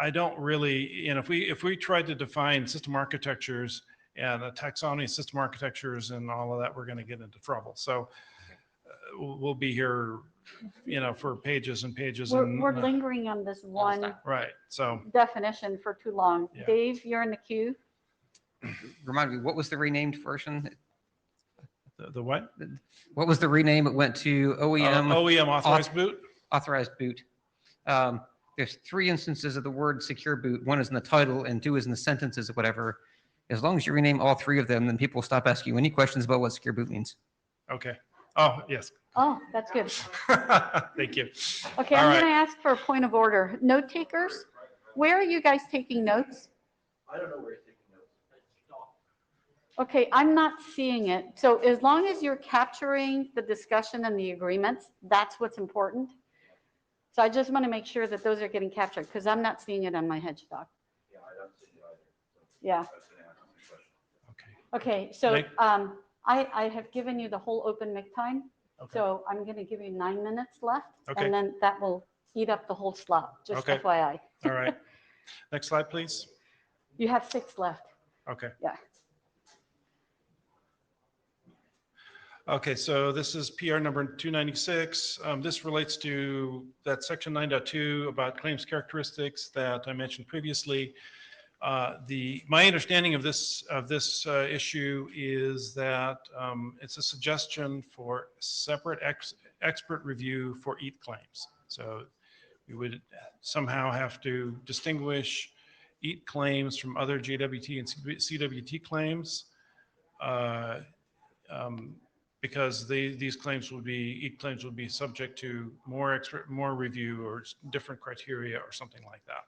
I don't really, you know, if we tried to define system architectures and a taxonomy of system architectures and all of that, we're going to get into trouble. So we'll be here, you know, for pages and pages. We're lingering on this one right. So definition for too long. Yeah. Dave, you're in the queue. Remind me, what was the renamed version? The what? What was the rename? It went to OEM. OEM authorized boot. Authorized boot. There's 3 instances of the word secure boot. 1 is in the title and 2 is in the sentences or whatever. As long as you rename all 3 of them, then people will stop asking you any questions about what secure boot means. Okay. Oh, yes. Oh, that's good. Thank you. Okay, All I'm right. going to ask for a point of order. Note takers, where are you guys taking notes? I don't know where you're taking notes. Okay, I'm not seeing it. So as long as you're capturing the discussion and the agreements, that's what's important. So I just want to make sure that those are getting captured because I'm not seeing it on my hedge doc. Yeah, I don't see it either. So Yeah. I was gonna ask you a question. Okay. Okay, so Nick? I have given you the whole open mic time. Okay. So I'm going to give you 9 minutes left. Okay. And then that will eat up the whole slot, just Okay. FYI. All right. Next slide, please. You have 6 left. Okay. Yeah. Okay, so this is PR number 296. This relates to that section 9.2 about claims characteristics that I mentioned previously. My understanding of this issue is that it's a suggestion for separate expert review for EAT claims. So we would somehow have to distinguish EAT claims from other JWT and CWT claims. Because these claims will be, EAT claims will be subject to more review or different criteria or something like that.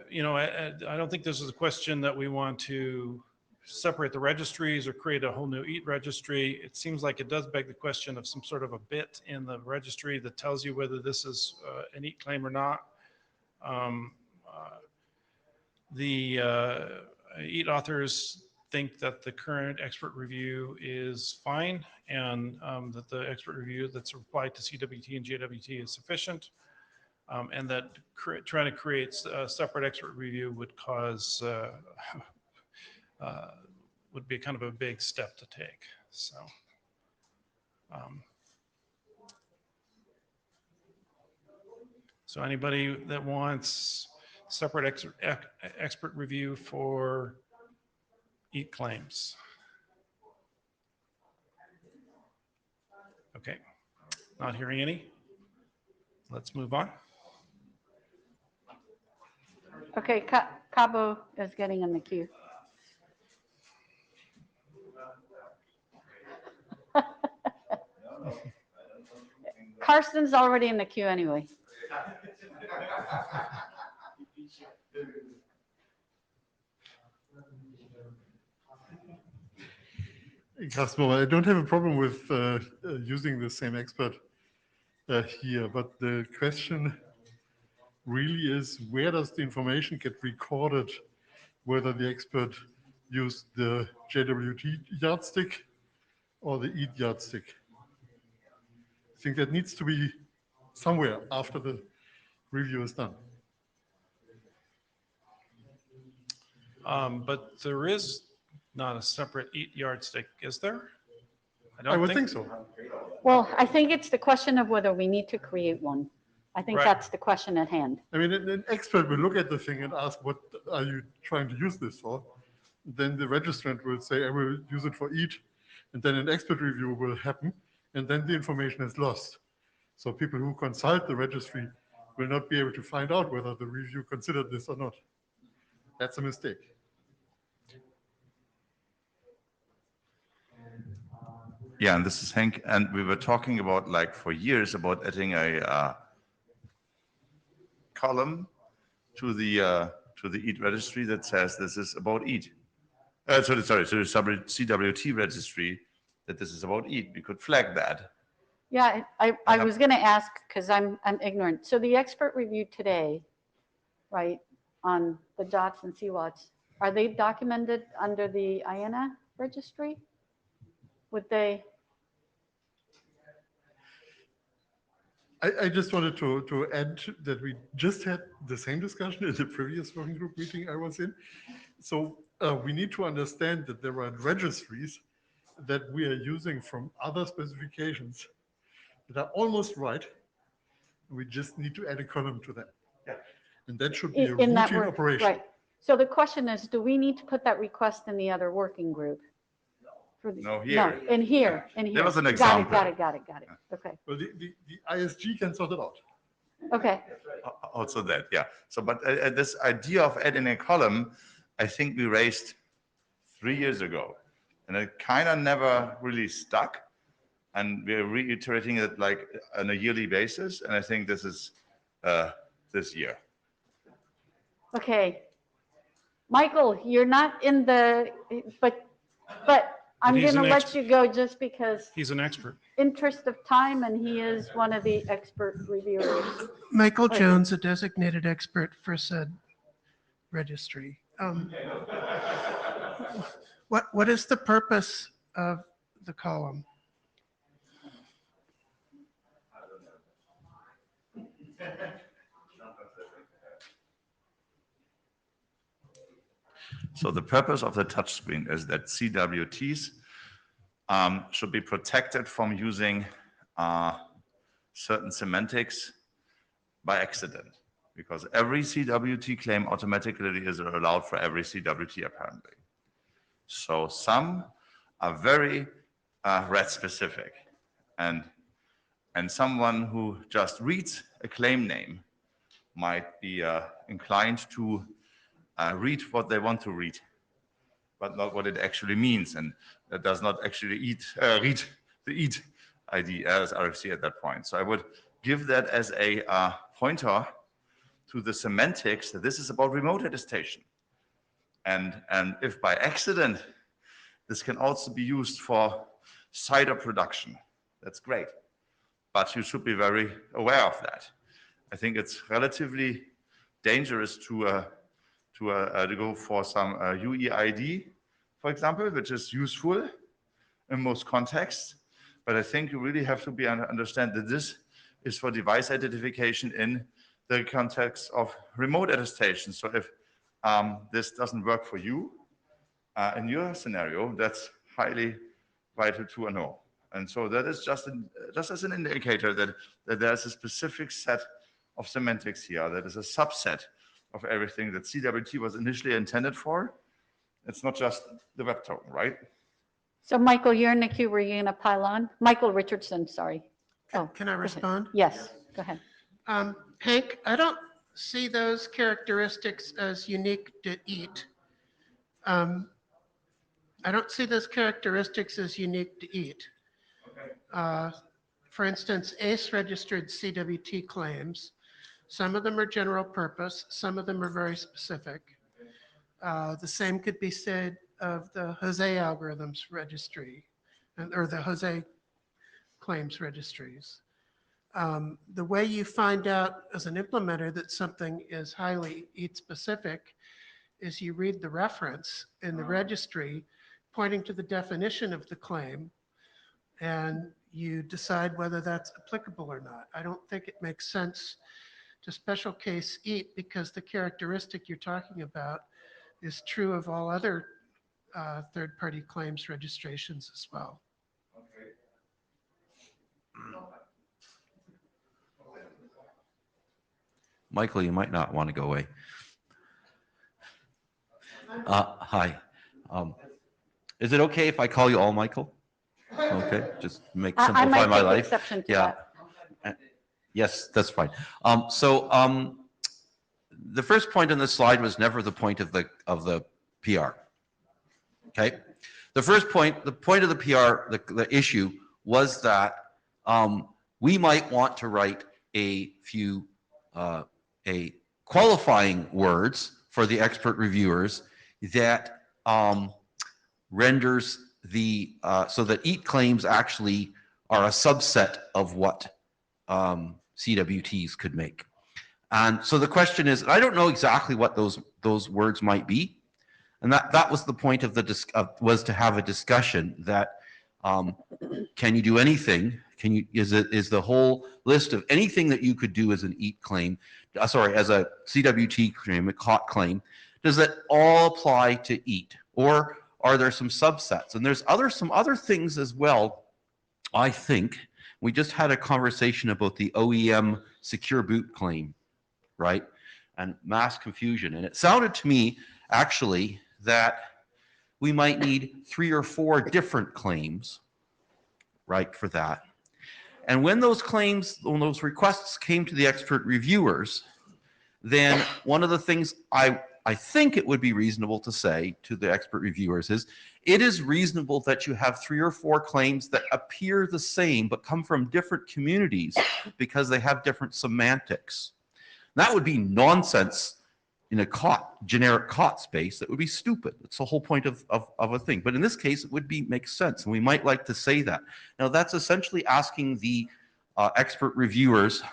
You know, I don't think this is a question that we want to separate the registries or create a whole new EAT registry. It seems like it does beg the question of some sort of a bit in the registry that tells you whether this is an EAT claim or not. The EAT authors think that the current expert review is fine and that the expert review that's applied to CWT and JWT is sufficient, and that trying to create a separate expert review would cause, would be kind of a big step to take. So anybody that wants separate expert review for EAT claims? Okay, not hearing any. Let's move on. Okay, Cabo is getting in the queue. Karsten's already in the queue anyway. Carsten, I don't have a problem with using the same expert here, but the question really is, where does the information get recorded, whether the expert used the JWT yardstick or the EAT yardstick? I think that needs to be somewhere after the review is done. But there is not a separate EAT yardstick, is there? I would think so. Well, I think it's the question of whether we need to create one. I think Right. that's the question at hand. I mean, an expert will look at the thing and ask, what are you trying to use this for? Then the registrant will say, I will use it for EAT. And then an expert review will happen. And then the information is lost. So people who consult the registry will not be able to find out whether the review considered this or not. That's a mistake. Yeah, and this is Henk, and we were talking about, like, for years about adding a column to the EAT registry that says this is about EAT. To the CWT registry that this is about EAT. We could flag that. Yeah, I was going to ask because I'm ignorant. So the expert review today, right, on the JOTs and CWATs, are they documented under the INA registry? Would they? I just wanted to add that we just had the same discussion in the previous working group meeting I was in. So we need to understand that there are registries that we are using from other specifications that are almost right. We just need to add a column to that. Yeah. And that should be a In that routine work, operation. right. So the question is, do we need to put that request in the other working group? No, here. No, in here, in here. There was an Got example. it. Okay, Well, the ISG can sort it out. okay. Also that, yeah. So, but this idea of adding a column, I think we raised 3 years ago, and it kind of never really stuck. And we're reiterating it like on a yearly basis, and I think this is this year. Okay. Michael, you're not in the, but I'm But he's gonna an let you go just because He's an expert. interest of time, and he is one of the expert reviewers. Michael Right. Jones, a designated expert for said registry. What is the purpose of the column? So the purpose of the touchscreen is that CWTs should be protected from using certain semantics by accident, because every CWT claim automatically is allowed for every CWT apparently. So some are very RAT specific, and someone who just reads a claim name might be inclined to read what they want to read, but not what it actually means, and that does not actually read the EAT ID as RFC at that point. So I would give that as a pointer to the semantics that this is about remote attestation. And if by accident, this can also be used for cider production, that's great. But you should be very aware of that. I think it's relatively dangerous to go for some UEID, for example, which is useful in most contexts. But I think you really have to understand that this is for device identification in the context of remote attestation. So if this doesn't work for you in your scenario, that's highly vital to know. And so that is just as an indicator that there's a specific set of semantics here, that is a subset of everything that CWT was initially intended for. It's not just the web token, right? So Michael, you're in the queue. Were you gonna pile on? Michael Richardson, sorry. Oh, Can I go ahead. respond? Yes, go ahead. Hank, I don't see those characteristics as unique to EAT. I don't see those characteristics as unique to EAT. For instance, ACE registered CWT claims. Some of them are general purpose, some of them are very specific. The same could be said of the Jose algorithms registry or the Jose claims registries. The way you find out as an implementer that something is highly EAT specific is you read the reference in the registry pointing to the definition of the claim, and you decide whether that's applicable or not. I don't think it makes sense to special case EAT because the characteristic you're talking about is true of all other third-party claims registrations as well. Michael, you might not want to go away. Hi. Is it okay if I call you all Michael? Okay, just I simplify might my take life. exception to Yeah. that. Yes, that's fine. The first point on this slide was never the point of the PR. Okay, the point of the PR, the issue was that we might want to write a few qualifying words for the expert reviewers that renders so that EAT claims actually are a subset of what CWTs could make. And so the question is, I don't know exactly what those words might be, and that was the point of was to have a discussion that can you do anything? Is the whole list of anything that you could do as an EAT claim, as a CWT claim, a COT claim, does that all apply to EAT? Or are there some subsets? And there's some other things as well. I think we just had a conversation about the OEM secure boot claim, right? And mass confusion. And it sounded to me actually that we might need 3 or 4 different claims, right, for that. And when those requests came to the expert reviewers, then one of the things I think it would be reasonable to say to the expert reviewers is, it is reasonable that you have 3 or 4 claims that appear the same but come from different communities because they have different semantics. That would be nonsense in a generic COT space. That would be stupid. It's the whole point of a thing. But in this case, it would make sense, and we might like to say that. Now, that's essentially asking the expert reviewers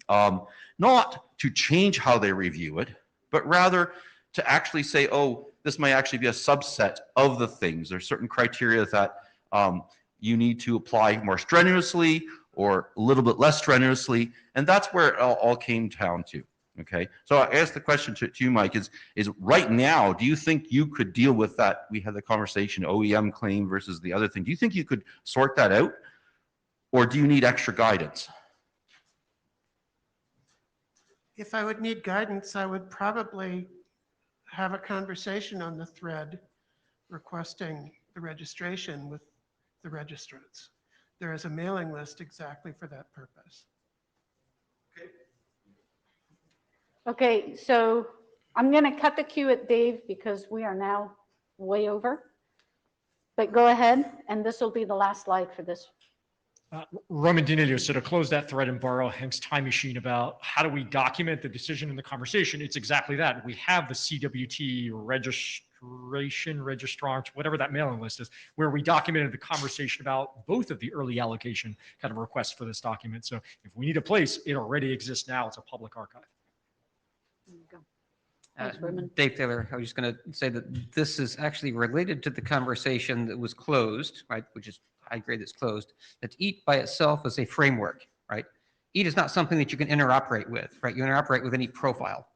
not to change how they review it, but rather to actually say, oh, this might actually be a subset of the things. There's certain criteria that you need to apply more strenuously or a little bit less strenuously, and that's where it all came down to. Okay, so I asked the question to you, Mike, is right now, do you think you could deal with that? We had the conversation, OEM claim versus the other thing. Do you think you could sort that out? Or do you need extra guidance? If I would need guidance, I would probably have a conversation on the thread requesting the registration with the registrants. There is a mailing list exactly for that purpose. Okay, so I'm going to cut the cue at Dave because we are now way over. But go ahead, and this will be the last slide for this. Roman Dinelio, so to close that thread and borrow Hank's time machine about how do we document the decision in the conversation, it's exactly that. We have the CWT registrant, whatever that mailing list is, where we documented the conversation about both of the early allocation kind of requests for this document. So if we need a place, it already exists now. It's a public archive. There you go. Thanks, Roman. Dave Taylor, I was just going to say that this is actually related to the conversation that was closed, right? Which is, I agree that's closed. That EAT by itself is a framework, right? EAT is not something that you can interoperate with, right? You interoperate with any profile,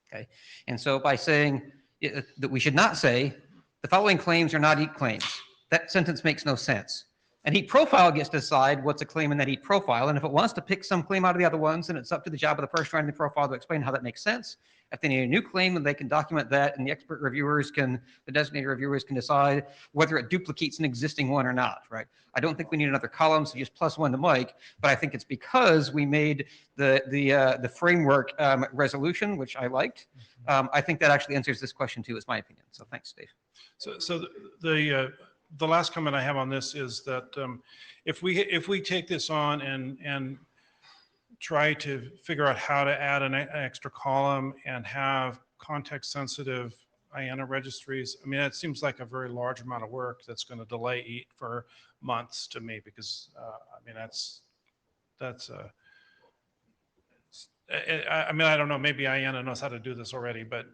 okay? And so by saying that we should not say the following claims are not EAT claims, that sentence makes no sense. An EAT profile gets to decide what's a claim in that EAT profile, and if it wants to pick some claim out of the other ones, then it's up to the job of the person writing the profile to explain how that makes sense. If they need a new claim, then they can document that, and the expert reviewers the designated reviewers can decide whether it duplicates an existing one or not, right? I don't think we need another column, so just +1 to Mike, but I think it's because we made the framework resolution, which I liked. I think that actually answers this question too, is my opinion. So thanks, Dave. So the last comment I have on this is that if we take this on and try to figure out how to add an extra column and have context-sensitive IANA registries, I mean, it seems like a very large amount of work that's going to delay EAT for months to me, because I mean, I mean, I don't know, maybe IANA knows how to do this already, but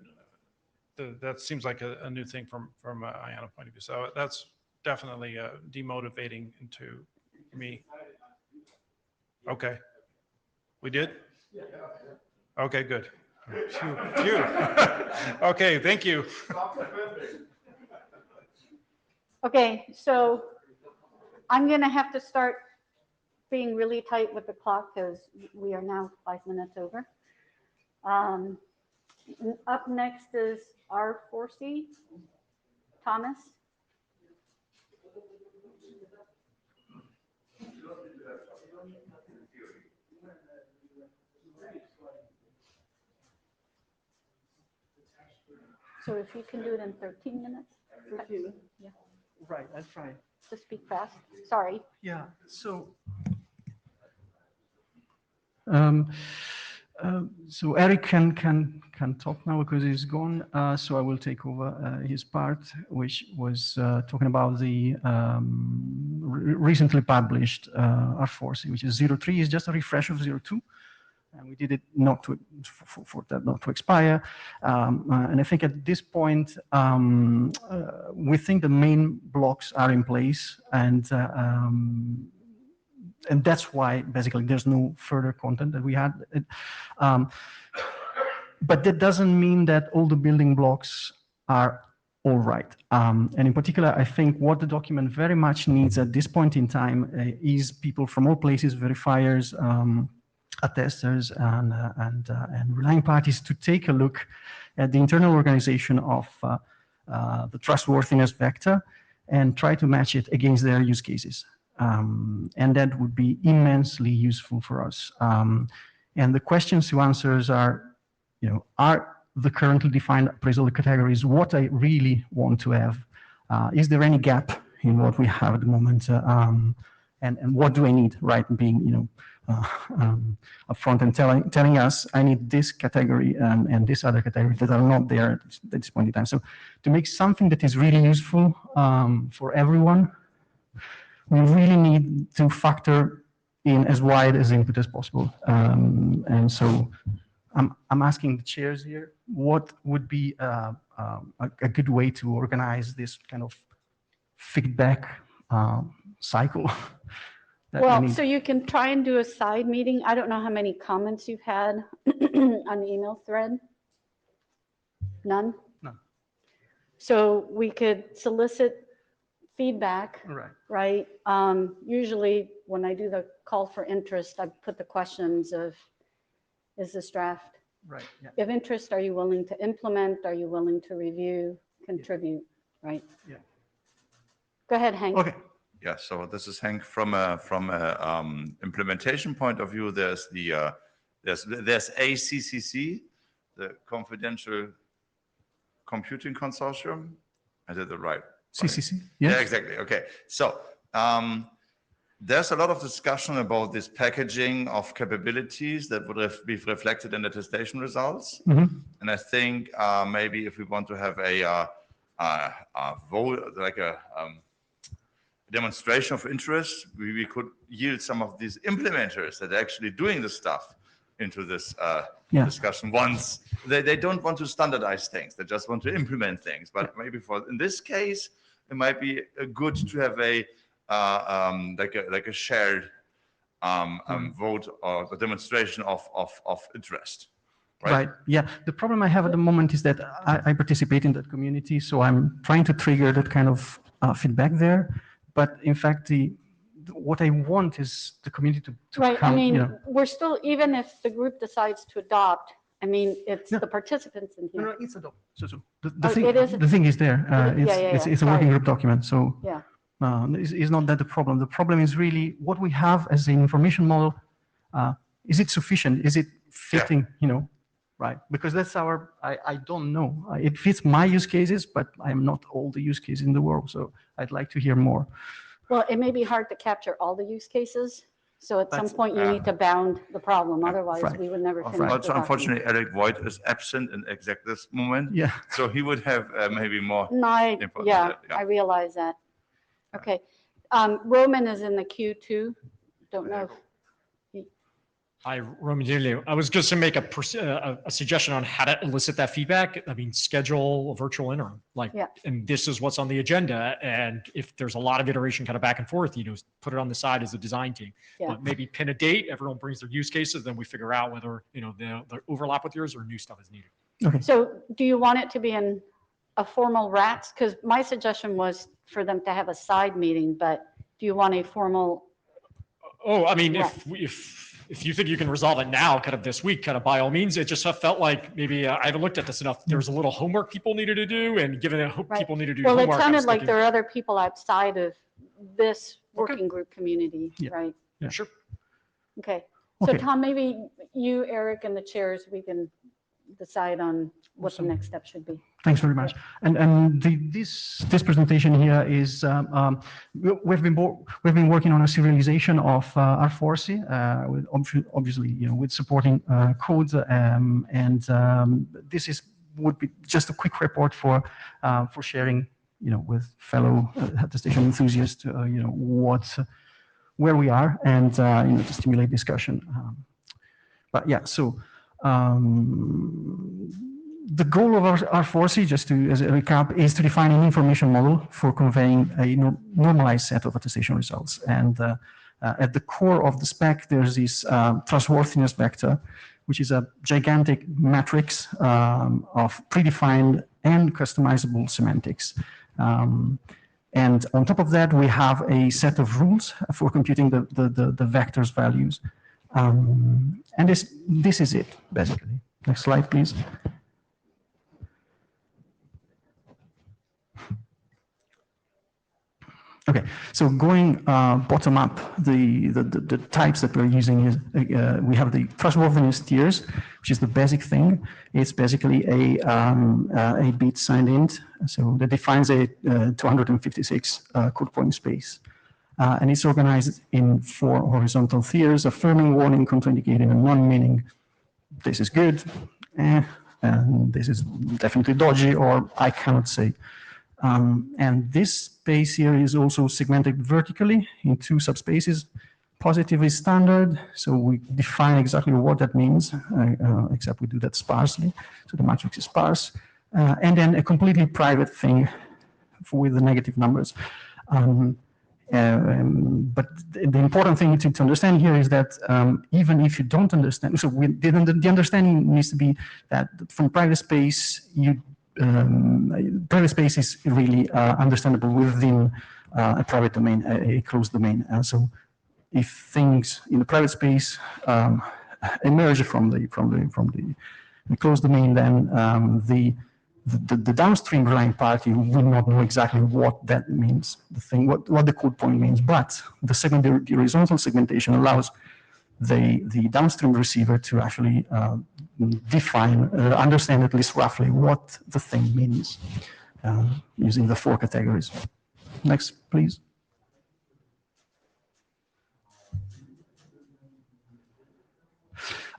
that seems like a new thing from an IANA point of view. So that's definitely demotivating to me. Okay. We did? Okay, good. Phew. Okay, thank you. Okay, so I'm going to have to start being really tight with the clock because we are now 5 minutes over. Up next is R4C. Thomas. So if you can do it in 13 minutes. 13? Yeah. Right, I'll try. Just speak fast. Sorry. Yeah, so so Eric can talk now because he's gone. So I will take over his part, which was talking about the recently published R4C, which is 03. It's just a refresh of 02. And we did it not to for that not to expire. And I think at this point, we think the main blocks are in place, and and that's why basically there's no further content that we had. But that doesn't mean that all the building blocks are all right. And in particular, I think what the document very much needs at this point in time is people from all places, verifiers, attesters, and relying parties to take a look at the internal organization of the trustworthiness vector and try to match it against their use cases. And that would be immensely useful for us. And the questions to answers are, are the currently defined appraisal categories what I really want to have? Is there any gap in what we have at the moment? And what do I need, right? Being, upfront and telling us I need this category and this other category that are not there at this point in time. So to make something that is really useful for everyone, we really need to factor in as wide as input as possible. And so I'm asking the chairs here, what would be a good way to organize this kind of feedback cycle? Well, so you can try and do a side meeting. I don't know how many comments you've had on the email thread. None? None. So we could solicit feedback, right? Usually when I do the call for interest, I put the questions of, is this draft? Right. Yeah. Of interest, are you willing to implement? Are you willing to review, contribute, right? Yeah. Go ahead, Hank. Okay. Yeah, so this is Hank from a implementation point of view. There's the there's ACCC, the Confidential Computing Consortium. I did it right. CCC. Yeah, exactly. Okay. So there's a lot of discussion about this packaging of capabilities that would be reflected in the attestation results. Mm-hmm. And I think maybe if we want to have a vote, like a demonstration of interest, we could yield some of these implementers that are actually doing the stuff into this discussion once. They don't want to standardize things, they just want to implement things. But maybe in this case, it might be good to have like a shared vote or a demonstration of interest. Right. Yeah. The problem I have at the moment is that I participate in that community, so I'm trying to trigger that kind of feedback there. But in fact, what I want is the community to right. come. I mean, we're still, even if the group decides to adopt, I mean, it's the participants in here. No, it's adopt. So the thing is there. It's a working group document. So yeah. It's not that the problem. The problem is really what we have as an information model. Is it sufficient? Is it fitting? Right? Because that's I don't know. It fits my use cases, but I'm not all the use cases in the world. So I'd like to hear more. Well, it may be hard to capture all the use cases. So at some point you need to bound the problem. Otherwise we would never finish. Also, unfortunately, Eric Voigt is absent in exact this moment. Yeah. So he would have maybe more. input. I realize that. Okay. Roman is in the queue too. Don't know. Hi, Roman Dinelio. I was just to make a suggestion on how to elicit that feedback. I mean, schedule a virtual interim, and this is what's on the agenda. And if there's a lot of iteration kind of back and forth, put it on the side as a design team. Yeah. But maybe pin a date, everyone brings their use cases, then we figure out whether, they overlap with yours or new stuff is needed. Okay. So do you want it to be in a formal RATS? Because my suggestion was for them to have a side meeting, but do you want a formal? Oh, I mean, if you think you can resolve it now, kind of this week, kind of by all means, it just felt like maybe I haven't looked at this enough. There was a little homework people needed to do, and given that people need to do homework. Well, it sounded like there are other people outside of this working group community, right? Yeah, sure. Okay. So Tom, maybe you, Eric, and the chairs, we can decide on what the next step should be. Thanks very much. And this presentation here is we've been working on a serialization of R4C with obviously with supporting codes and this would be just a quick report for sharing with fellow attestation enthusiasts where we are and to stimulate discussion. But yeah, so. The goal of our R4C, just as a recap, is to define an information model for conveying a normalized set of attestation results. And At the core of the spec, there's this trustworthiness vector, which is a gigantic matrix of predefined and customizable semantics. And on top of that, we have a set of rules for computing the vector's values. And this is it, basically. Next slide, please. Okay, so going bottom up, the types that we're using is, we have the trustworthiness tiers, which is the basic thing. It's basically a bit signed int, so that defines a 256 code point space. And it's organized in 4 horizontal tiers: affirming, warning, contraindicating, and non-meaning. This is good, and this is definitely dodgy, or I cannot say. And this space here is also segmented vertically in 2 subspaces. Positive is standard, so we define exactly what that means, except we do that sparsely, so the matrix is sparse. And then a completely private thing with the negative numbers. But the important thing to understand here is that even if you don't understand, so the understanding needs to be that from private space, private space is really understandable within a private domain, a closed domain. And so if things in the private space emerge from the closed domain, then the downstream relying party will not know exactly what that means, what the code point means. But the horizontal segmentation allows the downstream receiver to actually define, understand at least roughly what the thing means using the 4 categories. Next, please.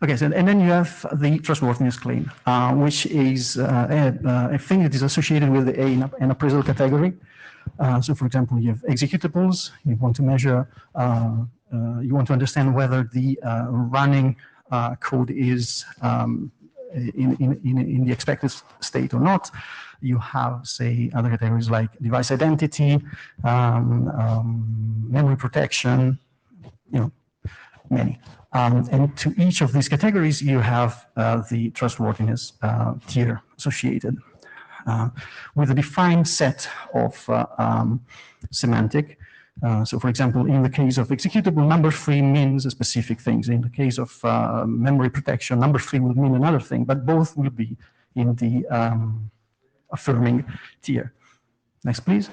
Okay, so, and then you have the trustworthiness claim, which is a thing that is associated with an appraisal category. So, for example, you have executables. You want to measure, you want to understand whether the running code is in the expected state or not. You have, say, other categories like device identity, memory protection, many. And to each of these categories, you have the trustworthiness tier associated with a defined set of semantic. So, for example, in the case of executable, number 3 means specific things. In the case of memory protection, number 3 will mean another thing, but both will be in the affirming tier. Next, please.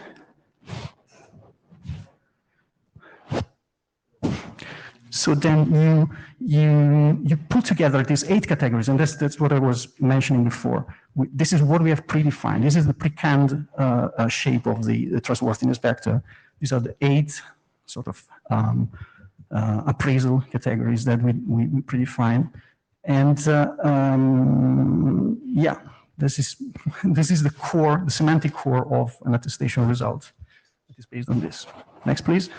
So then you put together these 8 categories, and that's what I was mentioning before. This is what we have predefined. This is the pre-canned shape of the trustworthiness vector. These are the 8 sort of appraisal categories that we predefine. And yeah, this is the core, the semantic core of an attestation result. It is based on this. Next, please.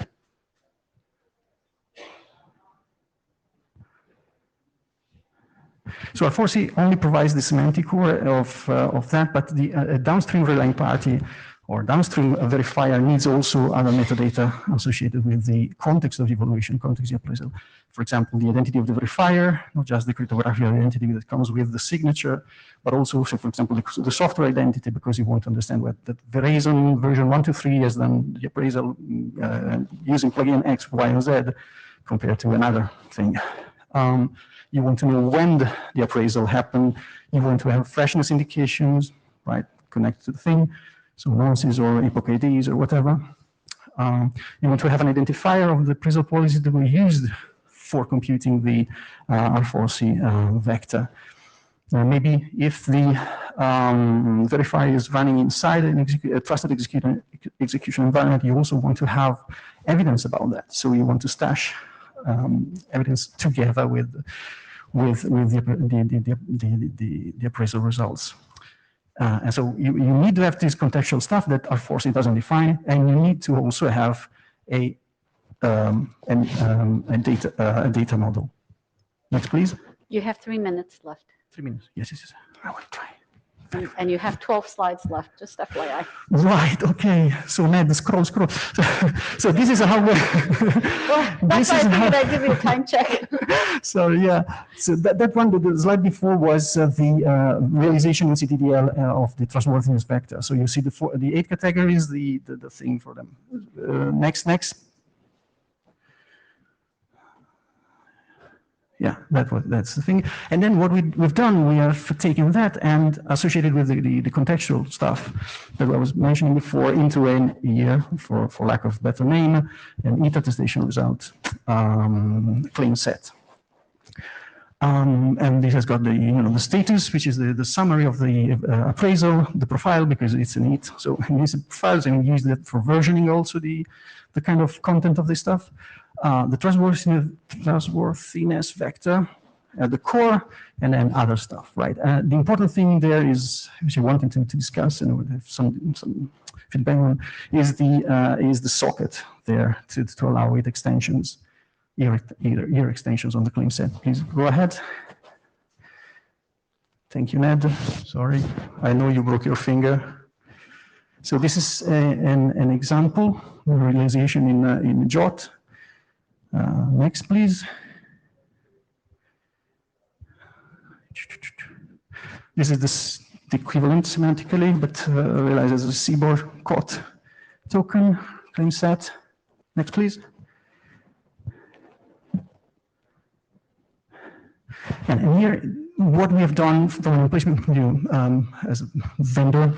So R4C only provides the semantic core of that, but the downstream relying party or downstream verifier needs also other metadata associated with the context of the evaluation, context of the appraisal. For example, the identity of the verifier, not just the cryptographic identity that comes with the signature, but also, so for example, the software identity, because you want to understand what that Verizon version 123 has done the appraisal using plugin X, Y, and Z compared to another thing. You want to know when the appraisal happened. You want to have freshness indications, right, connected to the thing. So nonces or epoch IDs or whatever. You want to have an identifier of the appraisal policy that we used for computing the R4C vector. Maybe if the verifier is running inside a trusted execution environment, you also want to have evidence about that. So you want to stash evidence together with the appraisal results. And so you need to have this contextual stuff that R4C doesn't define, and you need to also have a data model. Next, please. You have 3 minutes left. 3 minutes. Yes, yes, yes. I will try. And you have 12 slides left, just FYI. Right, okay. So Ned, scroll. So this is how we. Well, that's why I figured I'd give you a time check. So yeah, so that one, the slide before was the realization in CTDL of the trustworthiness vector. So you see the 8 categories, the thing for them. Next. Yeah, that's the thing. And then what we've done, we have taken that and associated with the contextual stuff that I was mentioning before into an year, for lack of better name, an EAT attestation result claim set. And this has got the status, which is the summary of the appraisal, the profile, because it's an EAT. So we use profiles and we use that for versioning also the kind of content of this stuff. The trustworthiness vector at the core, and then other stuff, right? The important thing there is, which I wanted to discuss, and we have some feedback on, is the socket there to allow it extensions, either extensions on the claim set. Please go ahead. Thank you, Ned. Sorry, I know you broke your finger. So this is an example, realization in JOT. Next, please. This is the equivalent semantically, but realized as a CBOR COT token claim set. Next, please. And here, what we have done from an replacement point of view as a vendor,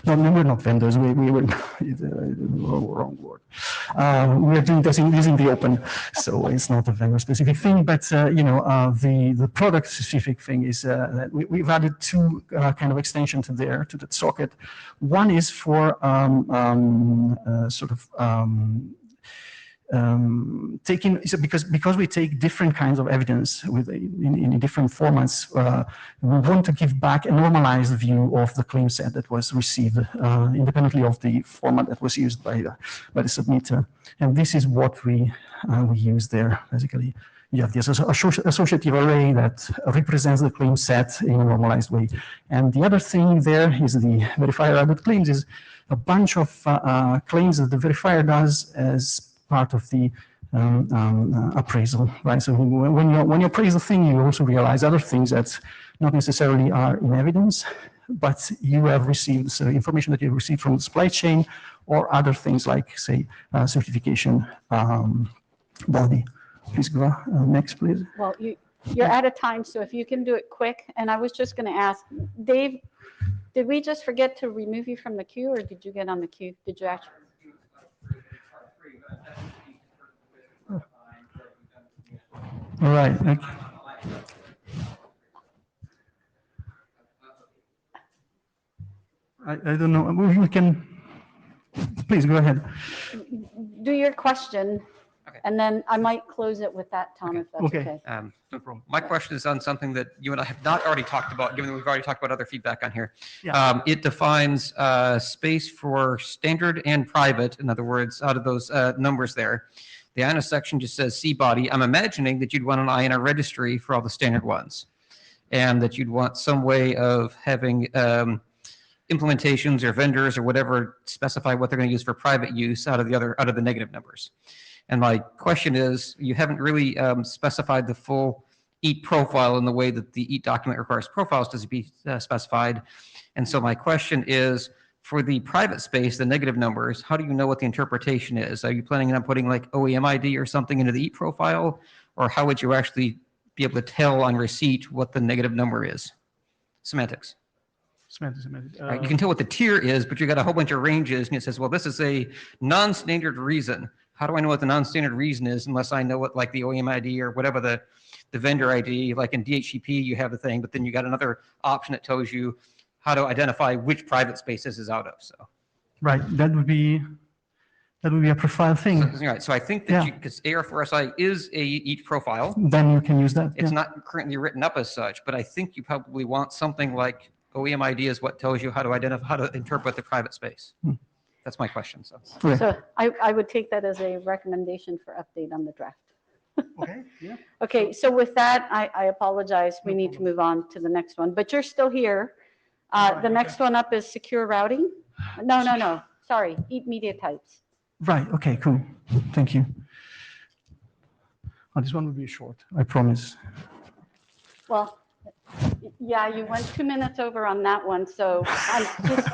we're not vendors, we were, wrong word. We are doing this in the open, so it's not a vendor specific thing, but the product specific thing is that we've added 2 kind of extensions there to that socket. One is for taking, so because we take different kinds of evidence in different formats, we want to give back a normalized view of the claim set that was received independently of the format that was used by the submitter. And this is what we use there. Basically, you have this associative array that represents the claim set in a normalized way. And the other thing there is the verifier added claims is a bunch of claims that the verifier does as part of the appraisal, right? So when you appraise a thing, you also realize other things that not necessarily are in evidence, but you have received information that you received from the supply chain or other things like, say, certification body. Please go next, please. Well, you're out of time, so if you can do it quick. And I was just going to ask, Dave, did we just forget to remove you from the queue, or did you get on the queue? Did you actually? All right. I don't know. We can, please go ahead. Do your question, and then I might close it with that, Tom, if that's okay. No problem. My question is on something that you and I have not already talked about, given that we've already talked about other feedback on here. Yeah. It defines space for standard and private. In other words, out of those numbers there, the INA section just says C body. I'm imagining that you'd want an INA registry for all the standard ones, and that you'd want some way of having implementations or vendors or whatever specify what they're going to use for private use out of the negative numbers. And my question is, you haven't really specified the full EAT profile in the way that the EAT document requires profiles to be specified. And so my question is, for the private space, the negative numbers, how do you know what the interpretation is? Are you planning on putting like OEM ID or something into the EAT profile? Or how would you actually be able to tell on receipt what the negative number is? Semantics. Semantics. Right, you can tell what the tier is, but you got a whole bunch of ranges, and it says, well, this is a non-standard reason. How do I know what the non-standard reason is unless I know what, like, the OEM ID or whatever the vendor ID, like in DHCP, you have the thing, but then you got another option that tells you how to identify which private space this is out of. So, right, that would be a profile thing. Right, so I think that because AR4SI is a EAT profile, then you can use that. It's not currently written up as such, but I think you probably want something like OEM ID is what tells you how to identify, how to interpret the private space. That's my question. So I would take that as a recommendation for update on the draft. Okay. Yeah. Okay. So with that, I apologize. We need to move on to the next one, but you're still here. The next one up is secure routing. No, sorry, EAT media types. Right, okay, cool. Thank you. Oh, this one will be short, I promise. Well, yeah, you went 2 minutes over on that one, so I'm just,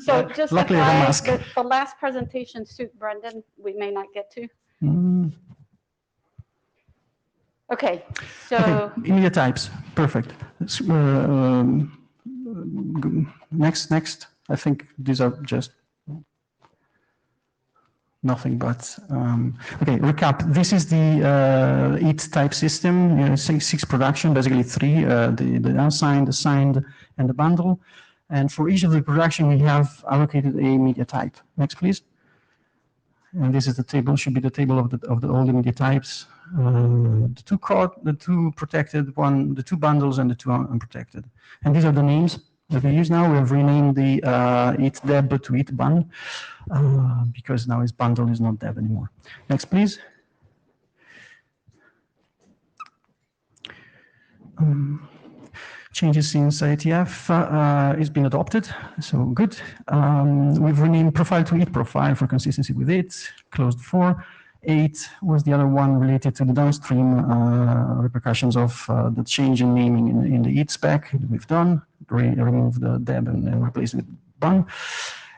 so just Luckily I have a FYI, mask. the last presentation suit Brendan, we may not get to. Okay, so. Okay, media types, perfect. Next, I think these are just nothing but, okay, recap. This is the EAT type system, six production, basically three, the unsigned, the signed, and the bundle. And for each of the production, we have allocated a media type. Next, please. And this is the table, should be the table of all the media types. The two protected, the two bundles, and the two unprotected. And these are the names that we use now. We have renamed the EAT deb to EAT bun because now its bundle is not deb anymore. Next, please. Changes since IETF is been adopted, so good. We've renamed profile to EAT profile for consistency with it, closed for. 8 was the other one related to the downstream repercussions of the change in naming in the EAT spec that we've done, remove the deb and replace it with bun.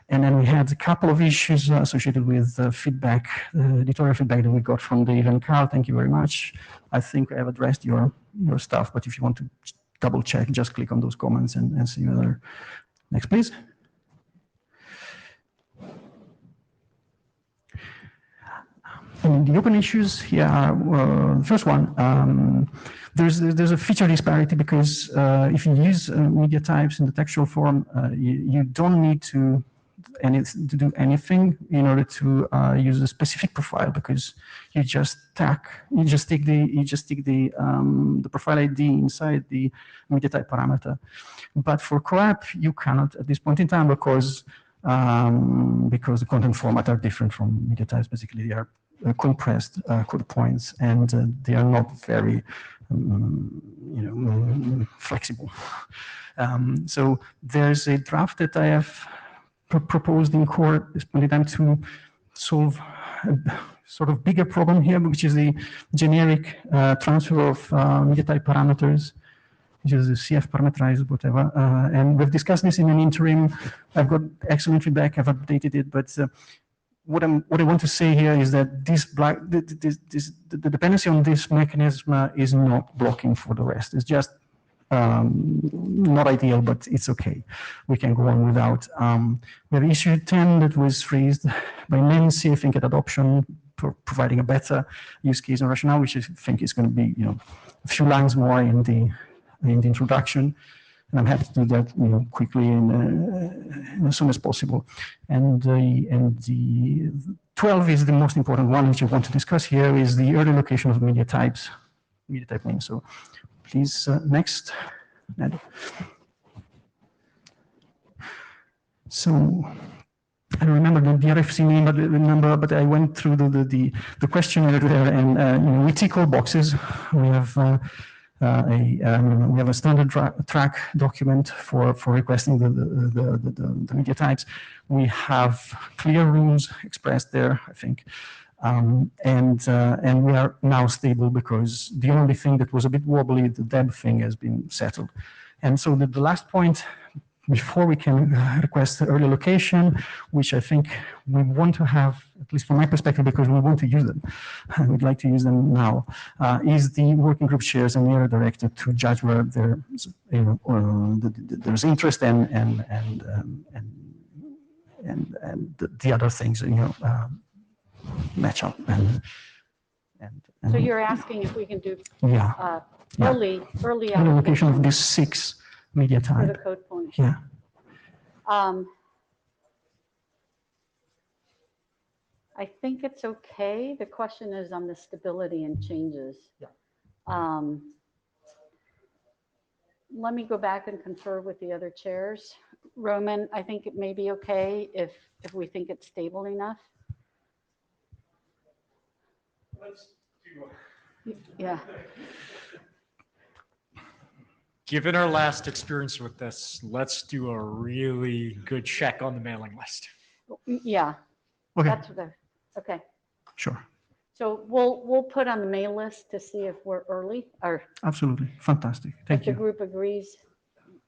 And then we had a couple of issues associated with feedback, editorial feedback that we got from Dave and Carl. Thank you very much. I think I have addressed your stuff, but if you want to double check, just click on those comments and see whether. Next, please. And the open issues here are, first one, there's a feature disparity because if you use media types in the textual form, you don't need to do anything in order to use a specific profile because you just stick the profile ID inside the media type parameter. But for CoAP, you cannot at this point in time because the content format are different from media types. Basically, they are compressed code points, and they are not very, flexible. So there's a draft that I have proposed in core at this point in time to solve a sort of bigger problem here, which is the generic transfer of media type parameters, which is the CF parameterized, whatever. And we've discussed this in an interim. I've got excellent feedback. I've updated it, but what I want to say here is that the dependency on this mechanism is not blocking for the rest. It's just not ideal, but it's okay. We can go on without. We have issue 10 that was raised by Nancy, I think, at adoption, providing a better use case and rationale, which I think is going to be, a few lines more in the introduction. And I'm happy to do that, quickly and as soon as possible. And the 12 is the most important one, which I want to discuss here, is the early location of media types, media type names. So please, next. So I remember the RFC number, but I went through the questionnaire there, and we tick all boxes. We have we have a standard track document for requesting the media types. We have clear rules expressed there, I think. And we are now stable because the only thing that was a bit wobbly, the deb thing, has been settled. And so the last point before we can request early location, which I think we want to have, at least from my perspective, because we want to use them, we'd like to use them now, is the working group shares and the area director to judge where there's interest and the other things, match up. So you're asking if we can do early allocation of these 6 media type. For the code point. Yeah. I think it's okay. The question is on the stability and changes. Yeah. Let me go back and confer with the other chairs. Roman, I think it may be okay if we think it's stable enough. Let's do. Yeah. given our last experience with this, let's do a really good check on the mailing list. Yeah. Okay. That's the, okay. Sure. So we'll put on the mail list to see if we're early or Absolutely. Fantastic. if Thank the you. group agrees,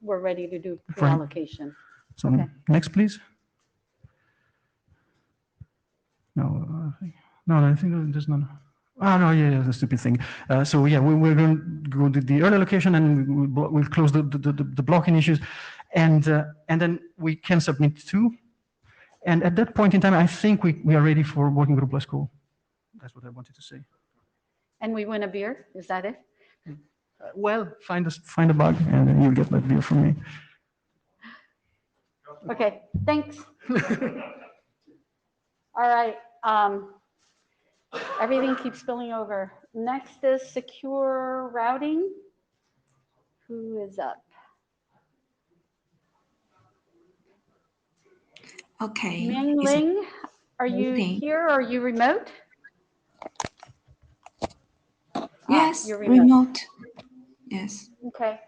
we're ready to do Fine. pre-allocation. So Okay. next, please. No, I think there's none. Oh, no, yeah, the stupid thing. So yeah, we're going to go to the early allocation and we'll close the blocking issues. And then we can submit two. And at that point in time, I think we are ready for working group less cool. That's what I wanted to say. And we win a beer, is that it? Well, find a bug and then you'll get that beer from me. Okay, thanks. All right, everything keeps spilling over. Next is secure routing. Who is up? Okay. Ming Ling, are you Moving. here or are you remote? Yes, you're remote. Yes. Okay.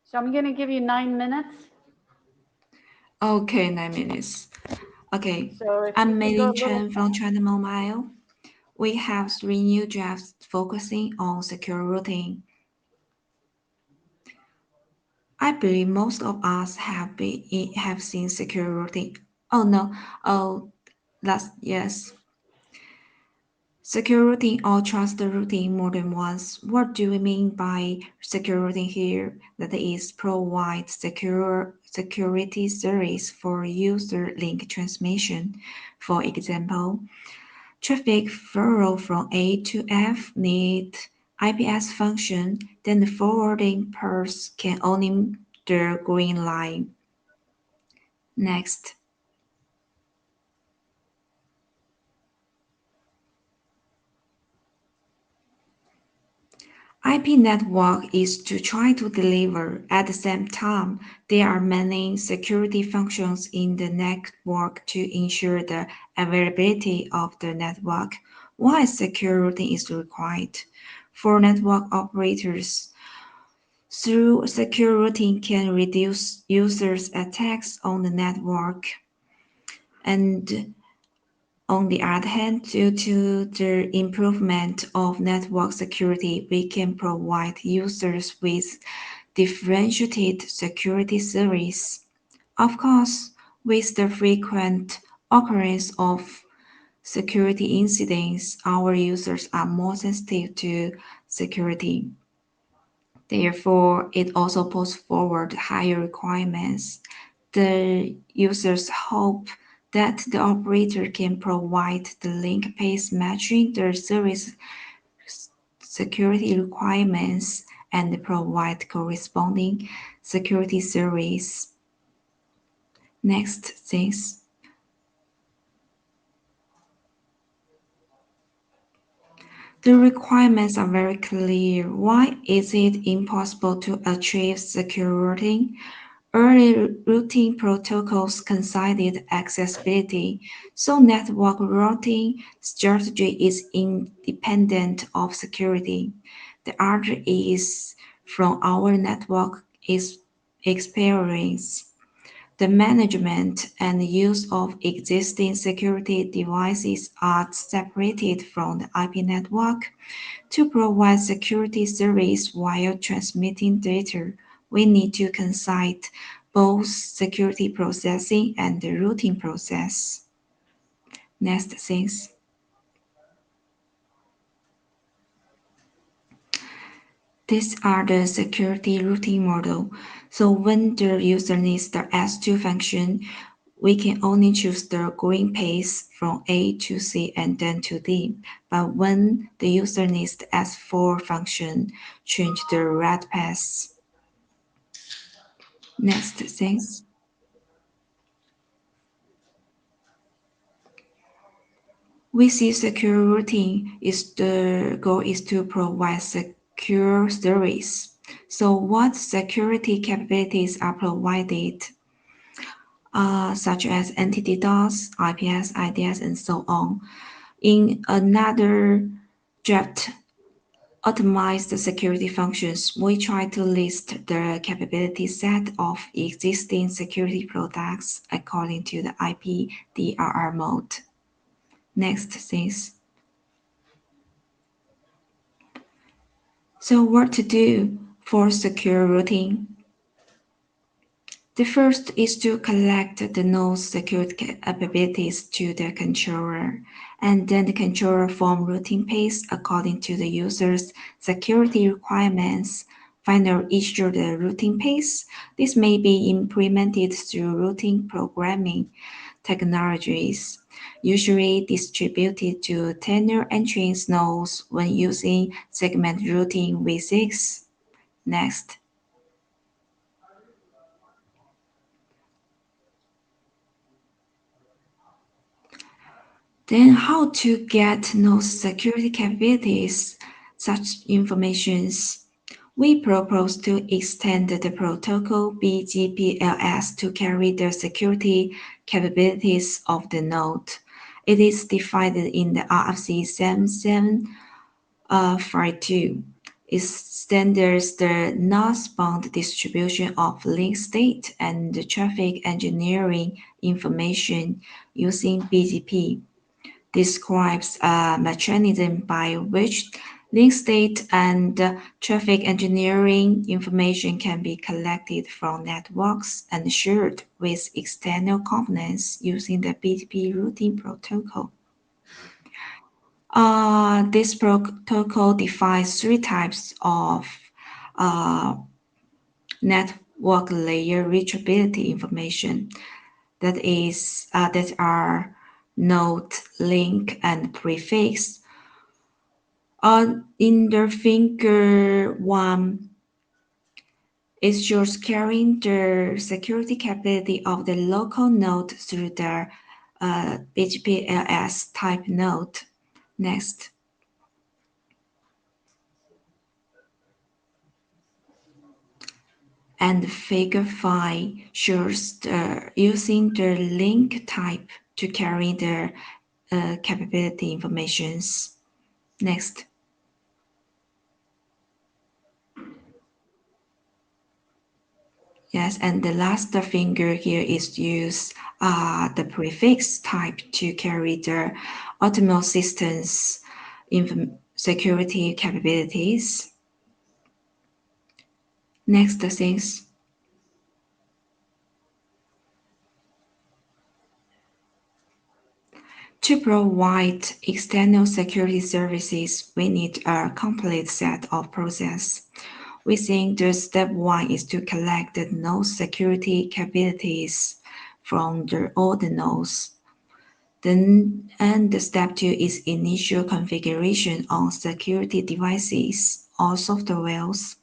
So I'm going to give you 9 minutes. Okay, 9 minutes. Okay. So if you I'm could go a Mei-Ling little Chen from China Mobile. We have 3 new drafts focusing on secure routing. I believe most of us have seen secure routing. Oh no. Oh, that's yes. Secure routing or trusted routing more than once. What do we mean by secure routing here? That is, provide security service for user link transmission. For example, traffic flow from A to F need IPS function, then the forwarding purse can only the green line. Next. IP network is to try to deliver. At the same time, there are many security functions in the network to ensure the availability of the network. Why secure routing is required? For network operators, through secure routing can reduce users' attacks on the network. And on the other hand, due to the improvement of network security, we can provide users with differentiated security service. Of course, with the frequent occurrence of security incidents, our users are more sensitive to security. Therefore, it also puts forward higher requirements. The users hope that the operator can provide the link pace matching their service security requirements and provide corresponding security service. Next, thanks. The requirements are very clear. Why is it impossible to achieve secure routing? Early routing protocols considered accessibility, so network routing strategy is independent of security. The other is from our network experience. The management and use of existing security devices are separated from the IP network. To provide security service while transmitting data, we need to consider both security processing and the routing process. Next, thanks. These are the security routing model. So when the user needs the S2 function, we can only choose the green path from A to C and then to D. But when the user needs the S4 function, change the red path. Next, thanks. We see secure routing the goal is to provide secure service. So what security capabilities are provided? Such as anti-DDoS, IPS, IDS, and so on. In another draft, optimized security functions, we try to list the capability set of existing security products according to the IPDRR mode. Next, please. So what to do for secure routing? The first is to collect the node security capabilities to the controller, and then the controller form routing paths according to the user's security requirements. Finally, issue the routing paths. This may be implemented through routing programming technologies, usually distributed to tenor entrance nodes when using segment routing v6. Next. Then how to get node security capabilities, such informations. We propose to extend the protocol BGPLS to carry the security capabilities of the node. It is divided in the RFC 7752. It standards the northbound distribution of link state and the traffic engineering information using BGP. Describes a mechanism by which link state and traffic engineering information can be collected from networks and shared with external components using the BGP routing protocol. This protocol defines three types of network layer reachability information that are node, link, and prefix. In the figure 1, it shows carrying the security capability of the local node through the BGPLS type node. Next. And figure 5 shows using the link type to carry the capability informations. Next. Yes, and the last finger here is use the prefix type to carry the optimal systems security capabilities. Next things. To provide external security services, we need a complete set of processes. We think the step 1 is to collect the node security capabilities from all the nodes. Then, and the step 2 is initial configuration on security devices or softwares.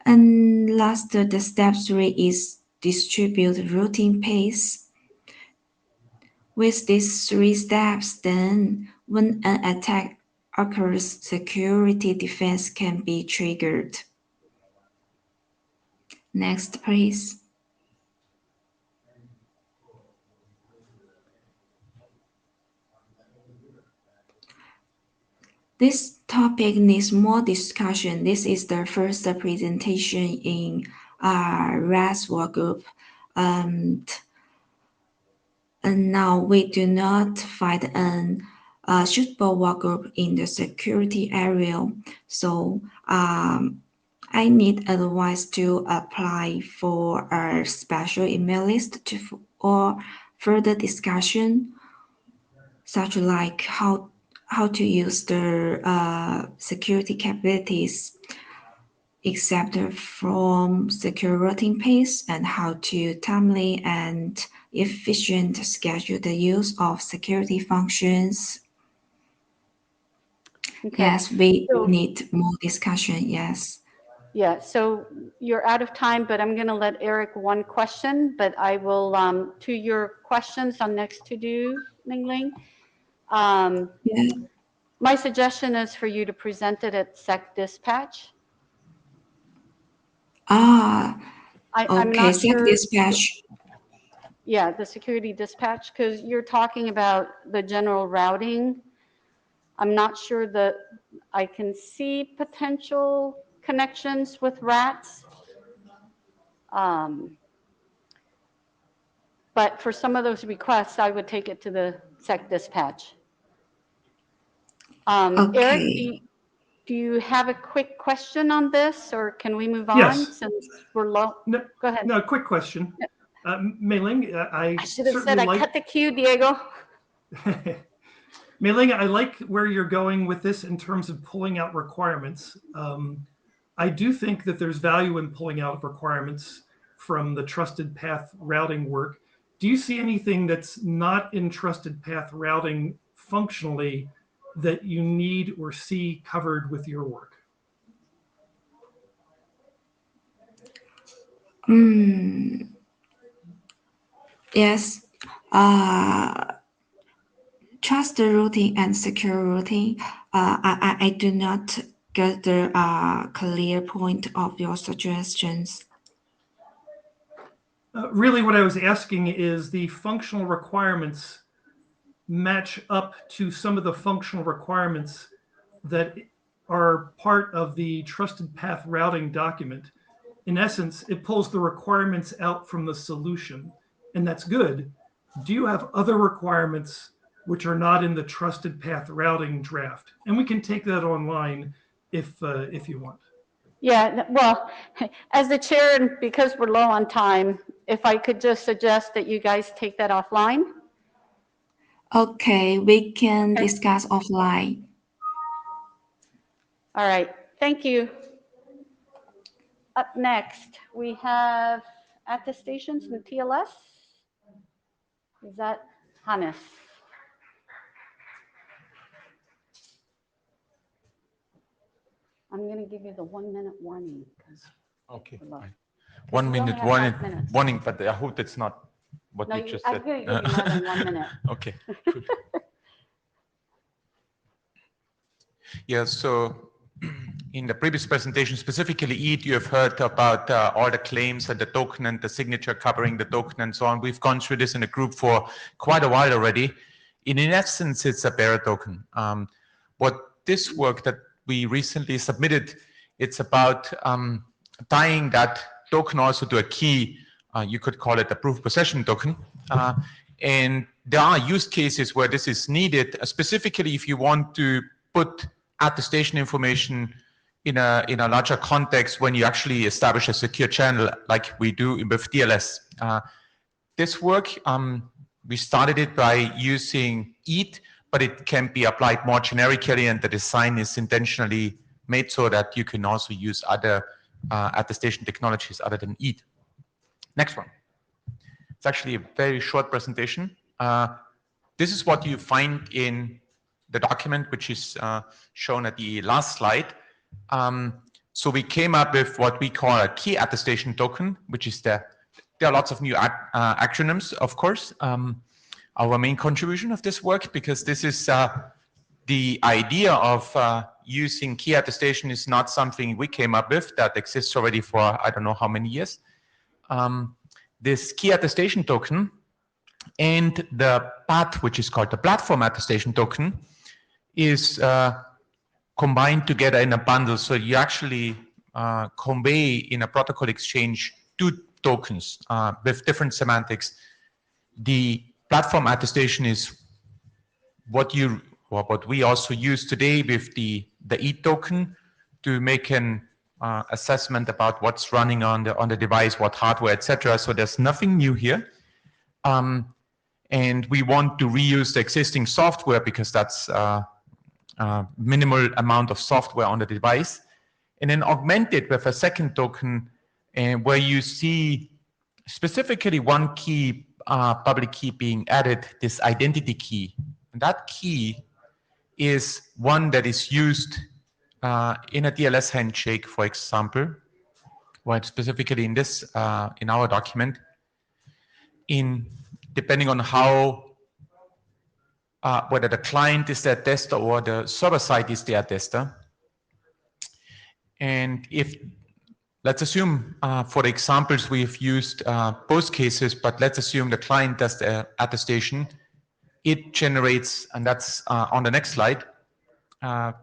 And last, the step 3 is distribute routing paths. With these 3 steps, then when an attack occurs, security defense can be triggered. Next, please. This topic needs more discussion. This is the first presentation in RATS work group. And now we do not find a suitable work group in the security area. So I need advice to apply for a special email list or further discussion, such like how to use the security capabilities except from secure routing paths, and how to timely and efficient schedule the use of security functions. Okay. Yes, we need more discussion, yes. Yeah, so you're out of time, but I'm going to let Eric one question, but I will, to your questions on next to do, Ling Ling. Yeah. My suggestion is for you to present it at Sec Dispatch. Okay, I'm not Sec sure. Dispatch. Yeah, the security dispatch, because you're talking about the general routing. I'm not sure that I can see potential connections with RATS. But for some of those requests, I would take it to the sec dispatch. Eric, do you have a quick question on this, or can we move on Yes. since we're low? No, Go ahead. no, quick question. Mei Ling, I should have said certainly I cut the queue, Diego. Mei Ling, I like where you're going with this in terms of pulling out requirements. I do think that there's value in pulling out requirements from the trusted path routing work. Do you see anything that's not in trusted path routing functionally that you need or see covered with your work? Yes. Trusted routing and secure routing. I do not get the clear point of your suggestions. Really, what I was asking is the functional requirements match up to some of the functional requirements that are part of the trusted path routing document. In essence, it pulls the requirements out from the solution, and that's good. Do you have other requirements which are not in the trusted path routing draft? And we can take that online if you want. Yeah, well, as the chair, and because we're low on time, if I could just suggest that you guys take that offline. Okay, we can discuss offline. All right, thank you. Up next, we have attestations and TLS. Is that Hannes? I'm going to give you the 1 minute warning. Okay. Fine. 1 minute only have 5 minutes. warning, but I hope that's not what No, you just I'm said. going to give you more than 1 minute. Okay. Good. Yeah, so in the previous presentation, specifically EAT, you have heard about all the claims and the token and the signature covering the token and so on. We've gone through this in a group for quite a while already. In essence, it's a bearer token. What this work that we recently submitted, it's about tying that token also to a key. You could call it a proof of possession token. And there are use cases where this is needed, specifically if you want to put attestation information in a larger context when you actually establish a secure channel like we do with DLS. This work, we started it by using EAT, but it can be applied more generically, and the design is intentionally made so that you can also use other attestation technologies other than EAT. Next one. It's actually a very short presentation. This is what you find in the document, which is shown at the last slide. So we came up with what we call a key attestation token, which is there are lots of new acronyms, of course. Our main contribution of this work, because this is the idea of using key attestation is not something we came up with, that exists already for I don't know how many years. This key attestation token and the PAT, which is called the platform attestation token, is combined together in a bundle. So you actually convey in a protocol exchange two tokens with different semantics. The platform attestation is what we also use today with the EAT token to make an assessment about what's running on the device, what hardware, etc. So there's nothing new here. And we want to reuse the existing software because that's minimal amount of software on the device, and then augment it with a second token where you see specifically one key, public key being added, this identity key. And that key is one that is used in a DLS handshake, for example, or specifically in this, in our document, depending on how whether the client is the attester or the server side is the attester. And if let's assume for the examples we've used both cases, but let's assume the client does the attestation. It generates, and that's on the next slide. The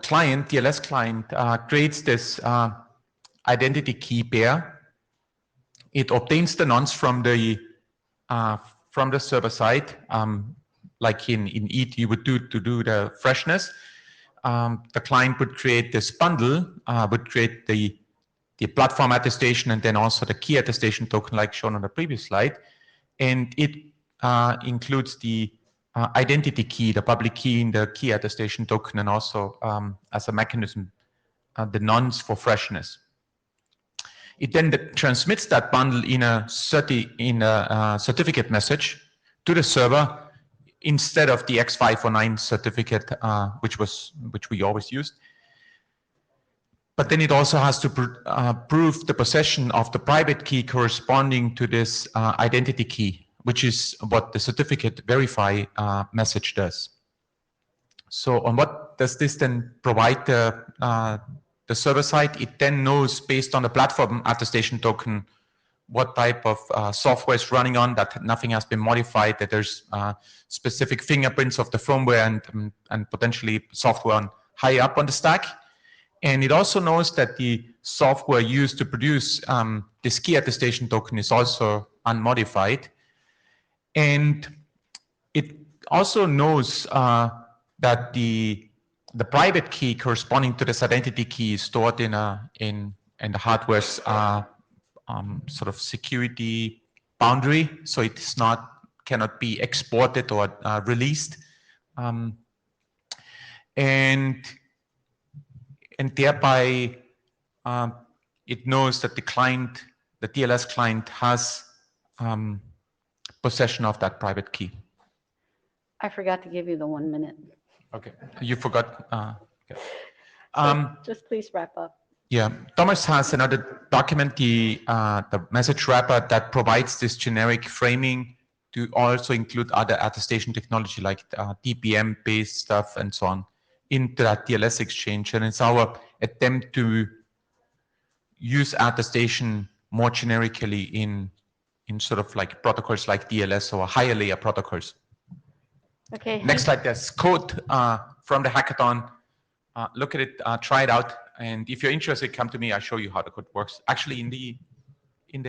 client, TLS client, creates this identity key pair. It obtains the nonce from the server side, like in EAT you would do to do the freshness. The client would create this bundle, would create the platform attestation and then also the key attestation token like shown on the previous slide. And it includes the identity key, the public key in the key attestation token, and also as a mechanism, the nonce for freshness. It then transmits that bundle in a certificate message to the server instead of the X509 certificate, which we always used. But then it also has to prove the possession of the private key corresponding to this identity key, which is what the certificate verify message does. So on what does this then provide the server side? It then knows based on the platform attestation token what type of software is running on, that nothing has been modified, that there's specific fingerprints of the firmware and potentially software on high up on the stack. And it also knows that the software used to produce this key attestation token is also unmodified. And it also knows that the private key corresponding to this identity key is stored in the hardware's sort of security boundary, so it is cannot be exported or released, and thereby it knows that the client, the TLS client, has possession of that private key. I forgot to give you the 1 minute. Okay, you forgot. Okay. Just please wrap up. Yeah, Thomas has another document, the message wrapper, that provides this generic framing to also include other attestation technology like DPM-based stuff and so on into that TLS exchange. And it's our attempt to use attestation more generically in sort of like protocols like DLS or higher layer protocols. Okay. Next slide, there's code from the hackathon. Look at it, try it out. And if you're interested, come to me. I'll show you how the code works. Actually, in the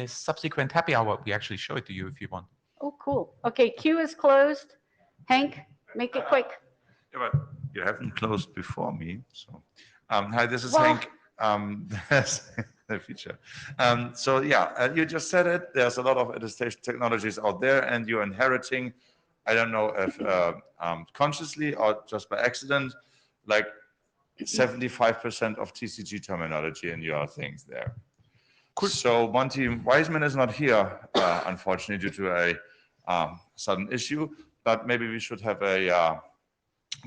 subsequent happy hour, we actually show it to you if you want. Oh, cool. Okay, queue is closed. Hank, make it quick. Yeah, but you haven't closed before me. So, hi, this is Hank. That's the feature. So yeah, you just said it. There's a lot of attestation technologies out there, and you're inheriting, I don't know if consciously or just by accident, like 75% of TCG terminology in your things there. Cool. So Monty Wiseman is not here, unfortunately, due to a sudden issue, but maybe we should have a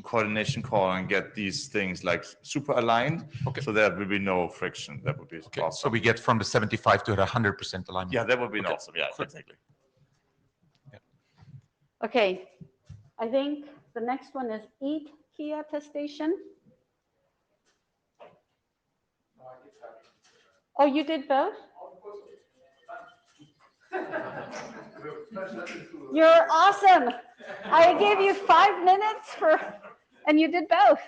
coordination call and get these things like super aligned, okay, so there will be no friction. That would be okay. Awesome. So we get from the 75 to the 100% alignment. Yeah, that would be okay. Awesome. Yeah, exactly. Yeah. Okay, I think the next one is EAT key attestation. Oh, you did both? You're awesome. I gave you 5 minutes and you did both.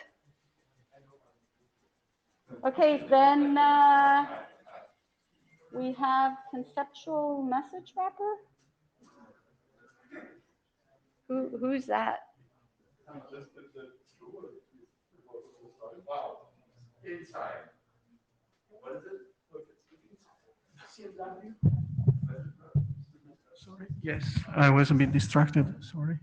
Okay, then we have conceptual message wrapper. Who's that? Wow. Inside. What is it? Sorry. Yes, I was a bit distracted. Sorry.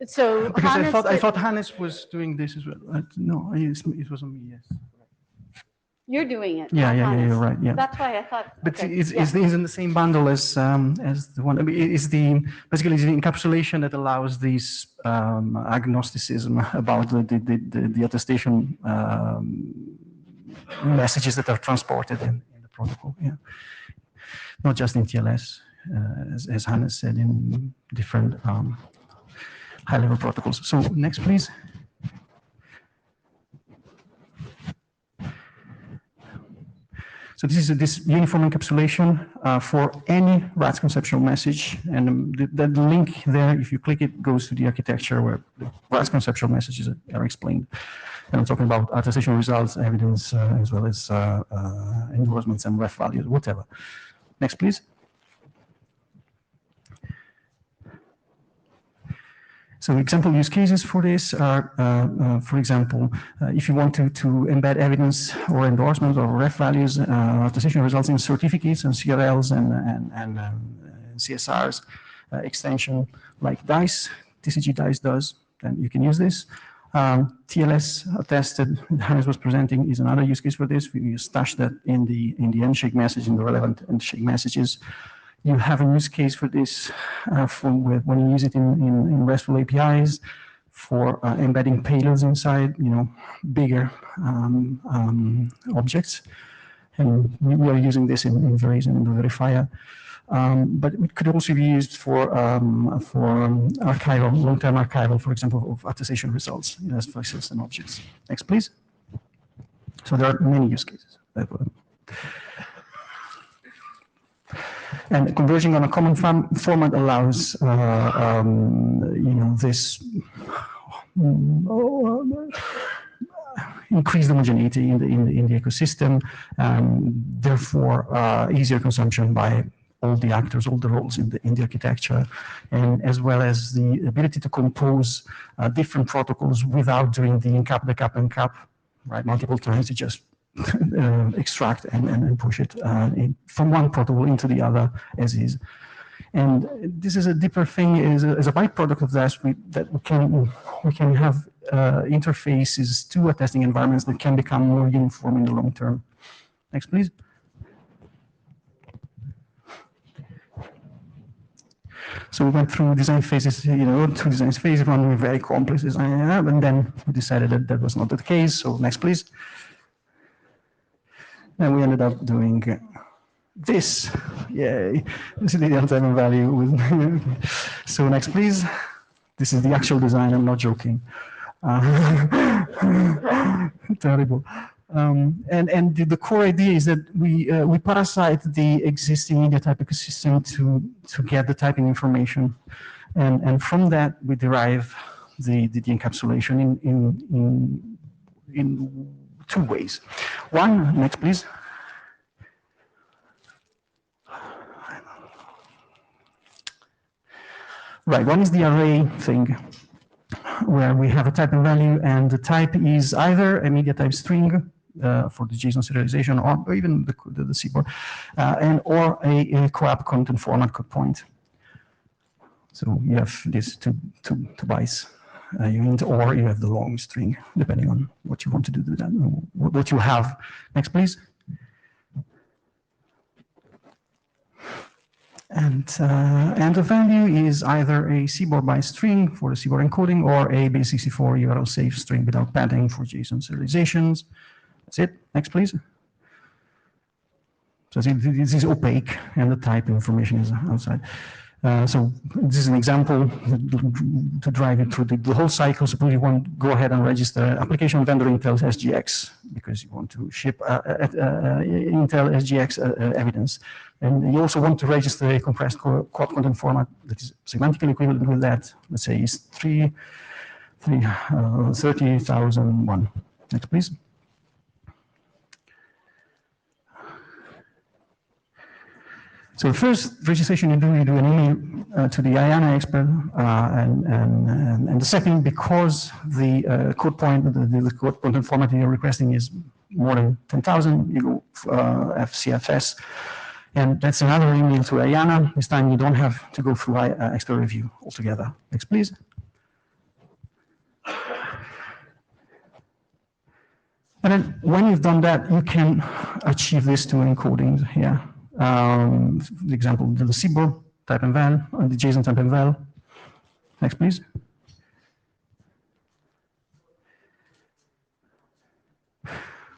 So because Hannes I thought Hannes was doing this as well. No, it wasn't me. Yes. You're doing it. Yeah, yeah, you're right. Yeah. That's why I thought. But okay, it's in the same bundle as the one. I mean, basically it's the encapsulation that allows these agnosticism about the attestation messages that are transported in the protocol. Yeah, not just in TLS, as Hannes said, in different high-level protocols. So next, please. So this is this uniform encapsulation for any RATS conceptual message. And the link there, if you click it, goes to the architecture where the RATS conceptual messages are explained. And I'm talking about attestation results, evidence, as well as endorsements and ref values, whatever. Next, please. So example use cases for this are, for example, if you want to embed evidence or endorsements or ref values, attestation results in certificates and CRLs and CSRs, extension like DICE, TCG DICE does, then you can use this. TLS attested, Hannes was presenting, is another use case for this. We stash that in the handshake message, in the relevant handshake messages. You have a use case for this when you use it in RESTful APIs for embedding payloads inside, bigger objects. And we are using this in Verizon and the verifier. But it could also be used for archival, long-term archival, for example, of attestation results in S5 system objects. Next, please. So there are many use cases. And converging on a common format allows, this increased homogeneity in the ecosystem, therefore easier consumption by all the actors, all the roles in the architecture, and as well as the ability to compose different protocols without doing the encap, decap, and cap, right, multiple times. You just extract and push it from one protocol into the other as is. And this is a deeper thing, as a byproduct of that, we can have interfaces to attesting environments that can become more uniform in the long term. Next, please. So we went through design phases, two design phases, one with very complex design, and then we decided that that was not the case. So next, please. And we ended up doing this. Yay. This is the time value. So next, please. This is the actual design. I'm not joking. Terrible. And the core idea is that we parasite the existing media type ecosystem to get the typing information. And from that, we derive the encapsulation in two ways. One, next please. Right, one is the array thing, where we have a type and value, and the type is either a media type string for the JSON serialization, or even the CBOR, or a co-op content format code point. So you have these two bytes. Or you have the long string, depending on what you want to do with that, what you have. Next, please. And the value is either a CBOR byte string for the CBOR encoding, or a base64 URL safe string without padding for JSON serializations. That's it. Next, please. So this is opaque, and the type information is outside. So this is an example to drive it through the whole cycle. Suppose you want to go ahead and register application vendor Intel SGX because you want to ship Intel SGX evidence. And you also want to register a compressed co-op content format that is semantically equivalent with that. Let's say is 30,001. Next, please. So first registration you do an email to the IANA expert, and the second, because the code point, the code content format you're requesting is more than 10,000, you go FCFS, and that's another email to IANA. This time you don't have to go through extra review altogether. Next, please. And then when you've done that, you can achieve these two encodings here. The example, the CBOR type and val, and the JSON type and val. Next, please.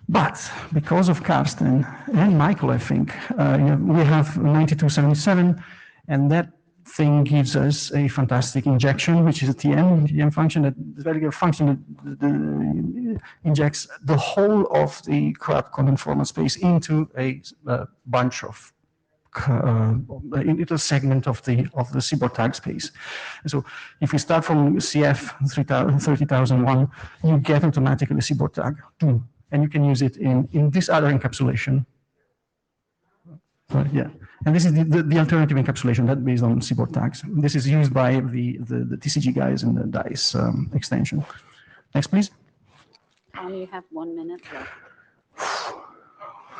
But because of Karsten and Michael, I think, we have 9277, and that thing gives us a fantastic injection, which is a TM function, that the value function that injects the whole of the corrupt content format space into a bunch of into a segment of the CBOR tag space. So if we start from CF 30,001, you get automatically a CBOR tag 2, and you can use it in this other encapsulation. Yeah, and this is the alternative encapsulation that based on CBOR tags. This is used by the TCG guys in the DICE extension. Next, please. You have 1 minute left.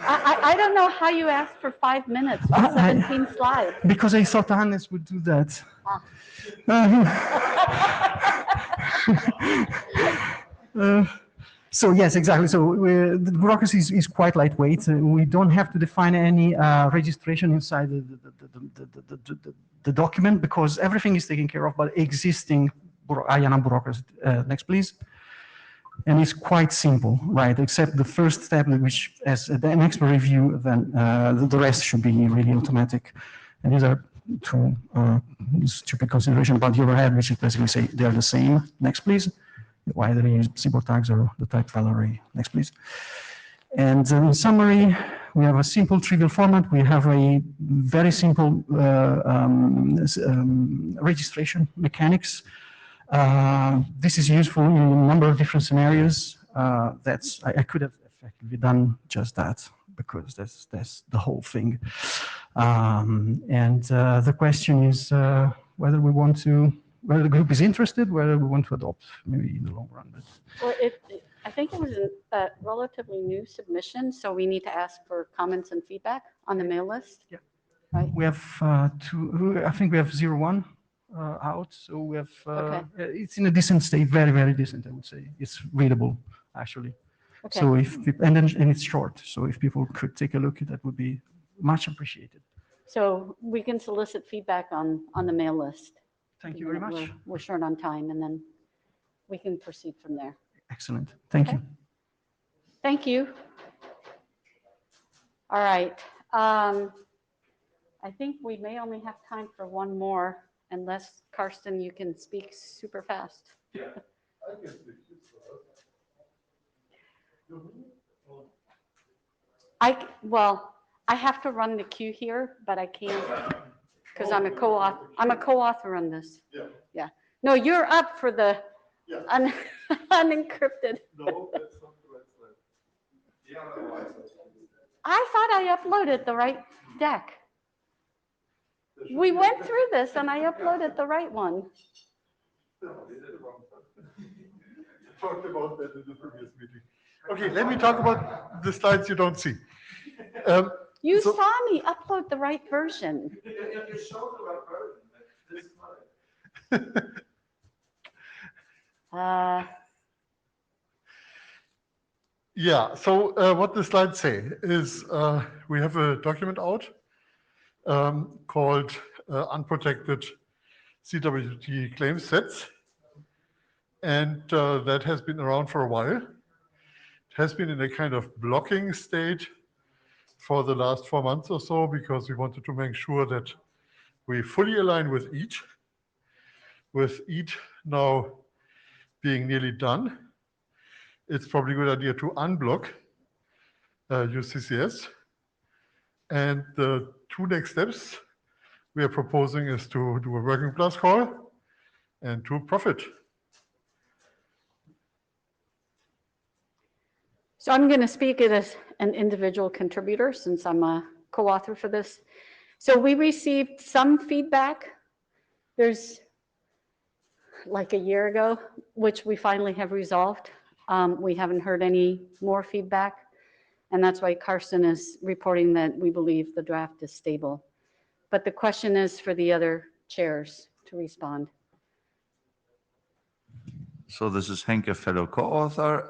I don't know how you asked for 5 minutes for 17 slides. Because I thought Hannes would do that. So yes, exactly. So the bureaucracy is quite lightweight. We don't have to define any registration inside the document because everything is taken care of by existing IANA bureaucracy. Next, please. And it's quite simple, right? Except the first step, which as an expert review, then the rest should be really automatic. And these are two stupid considerations about the overhead, which is basically say they are the same. Next, please. Whether you use CBOR tags or the type file array. Next, please. And in summary, we have a simple trivial format. We have a very simple registration mechanics. This is useful in a number of different scenarios. I could have effectively done just that because that's the whole thing. The question is whether we want to, whether the group is interested, whether we want to adopt maybe in the long run. But. Well, I think it was a relatively new submission, so we need to ask for comments and feedback on the mail list. Yeah. Right. We have two. I think we have 01 out, so we have. Okay. It's in a decent state, very, very decent. I would say it's readable actually. Okay. So and it's short. So if people could take a look, that would be much appreciated. So we can solicit feedback on the mail list. Thank you very much. We're short on time, and then we can proceed from there. Excellent. Thank you. Thank you. All right. I think we may only have time for one more, unless, Karsten, you can speak super fast. Yeah, I can speak super fast. Well, I have to run the queue here, but I can't because I'm a co-author. I'm a co-author on this. Yeah. Yeah. No, you're up for the unencrypted. No, that's not the right slide. Yeah, I thought I uploaded the right deck. We went through this and I uploaded the right one. No, they did it wrong. Talked about that in the previous meeting. Okay, let me talk about the slides you don't see. You saw me upload the right version. You showed the right version. This is not it. Yeah, so what the slides say is we have a document out called Unprotected CWT Claim Sets. And that has been around for a while. It has been in a kind of blocking state for the last 4 months or so because we wanted to make sure that we fully align with each now being nearly done. It's probably a good idea to unblock UCCS. And the 2 next steps we are proposing is to do a working class call and to profit. So I'm going to speak as an individual contributor since I'm a co-author for this. So we received some feedback. There's like a year ago, which we finally have resolved. We haven't heard any more feedback. And that's why Karsten is reporting that we believe the draft is stable. But the question is for the other chairs to respond. So this is Henke, fellow co-author.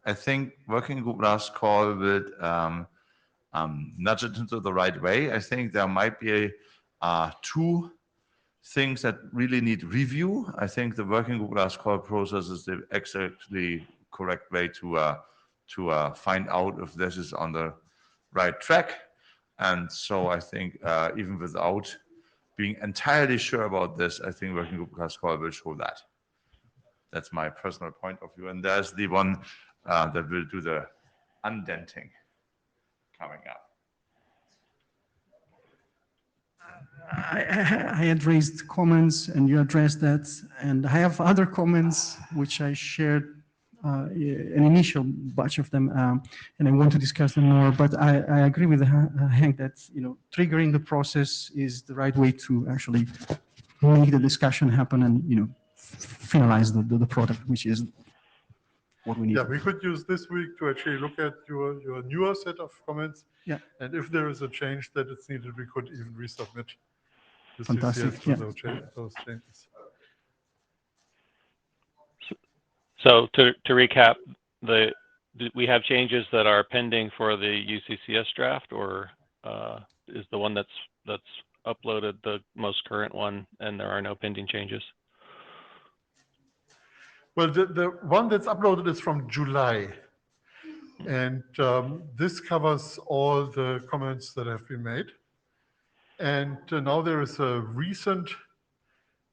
I think working group last call would nudge it into the right way. I think there might be 2 things that really need review. I think the working group last call process is the exactly correct way to find out if this is on the right track. And so I think even without being entirely sure about this, I think working group class call will show that. That's my personal point of view. And there's the one that will do the undenting coming up. I had raised comments and you addressed that, and I have other comments which I shared, an initial batch of them, and I want to discuss them more. But I agree with Hank that triggering the process is the right way to actually make the discussion happen and finalize the product, which is what we need. Yeah, we could use this week to actually look at your newer set of comments. Yeah. And if there is a change that is needed, we could even resubmit the Fantastic, CCS for those changes. So to recap, we have changes that are pending for the UCCS draft, or is the one that's uploaded the most current one, and there are no pending changes? Well, the one that's uploaded is from July. And this covers all the comments that have been made. And now there is a recent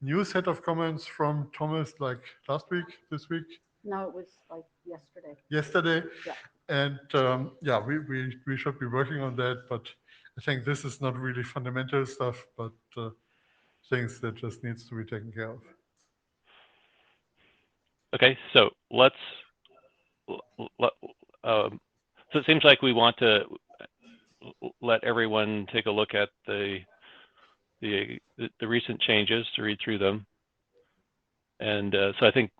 new set of comments from Thomas, like last week, this week, No, it was like yesterday. yesterday. Yeah. And yeah, we should be working on that. But I think this is not really fundamental stuff, but things that just needs to be taken care of. Okay, so so it seems like we want to let everyone take a look at the recent changes, to read through them. And so I think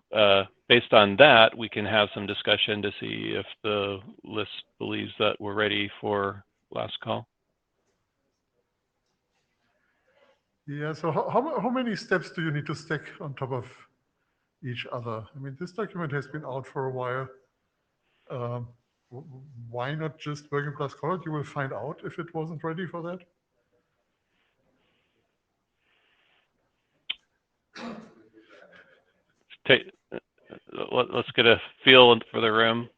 based on that, we can have some discussion to see if the list believes that we're ready for last call. Yeah, so how many steps do you need to stack on top of each other? I mean, this document has been out for a while. Why not just working class college? You will find out if it wasn't ready for that. Let's get a feel for the room.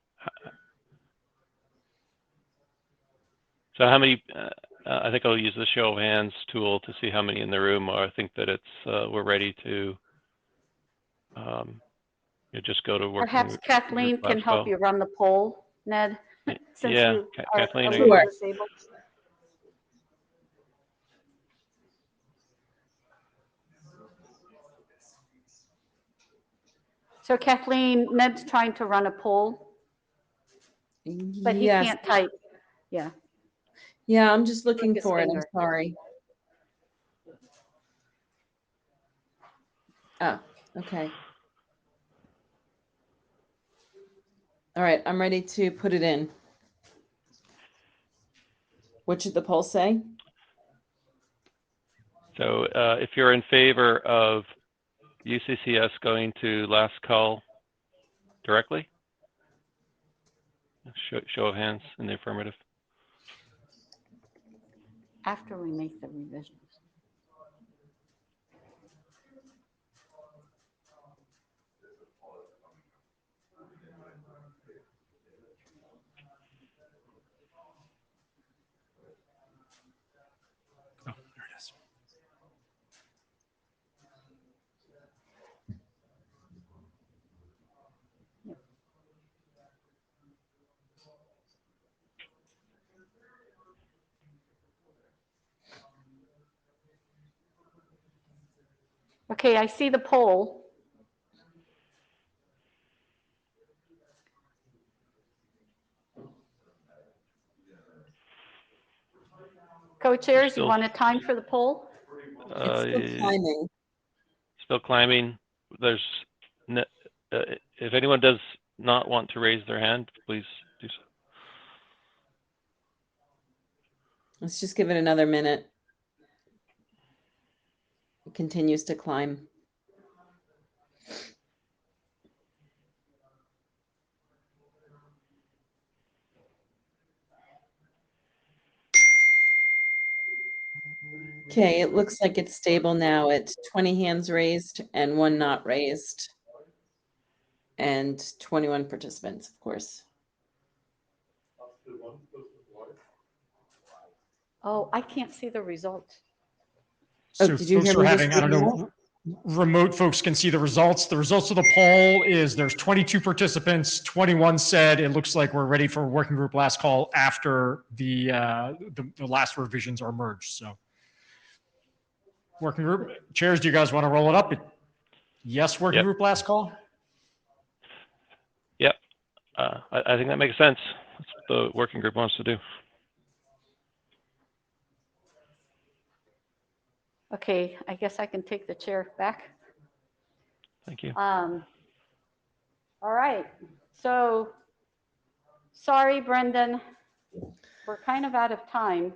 So how many, I think I'll use the show of hands tool to see how many in the room think that we're ready to just go to work. Perhaps Kathleen can help you run the poll, Ned, since yeah, you Kathleen, are are a little you- disabled. So Kathleen, Ned's trying to run a poll, but he Yes. can't type. Yeah. Yeah, I'm just looking his for it. I'm finger. sorry. Oh, okay. All right, I'm ready to put it in. What should the poll say? So if you're in favor of UCCS going to last call directly, show of hands in the affirmative. After we make the revisions. Oh, there it is. Okay, I see the poll. Co-chairs, you want a time for the poll? It's still climbing. Still climbing. There's, if anyone does not want to raise their hand, please do so. Let's just give it another minute. It continues to climb. Okay, it looks like it's stable now at 20 hands raised and 1 not raised. And 21 participants, of course. Oh, I can't see the results. Oh, So did you folks hear are me just having, I don't reading know, remote folks can see the results. The results of the poll is there's 22 participants, 21 said it looks like we're ready for working group last call after the last revisions are merged. So working group chairs, do you guys want to roll it up? Yes, working Yep. group last call? Yep. I think that makes sense. That's what the working group wants to do. Okay, I guess I can take the chair back. Thank you. All right, so sorry, Brendan, we're kind of out of time,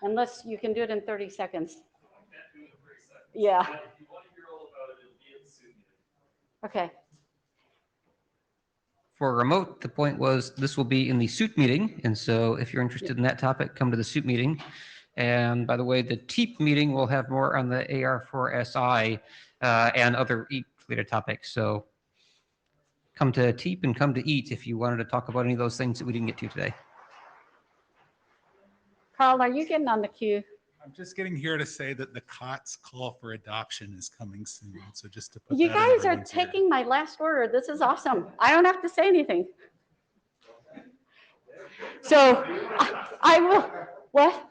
unless you can do it in 30 seconds. Yeah. Okay. For remote, the point was this will be in the suit meeting. And so if you're interested in that topic, come to the suit meeting. And by the way, the TEEP meeting will have more on the AR4SI and other EAT related topics. So come to TEEP and come to EAT if you wanted to talk about any of those things that we didn't get to today. Carl, are you getting on the queue? I'm just getting here to say that the COTS call for adoption is coming soon. So just to put You that in guys are everyone's ear. taking my last order. This is awesome. I don't have to say anything. So I will, what?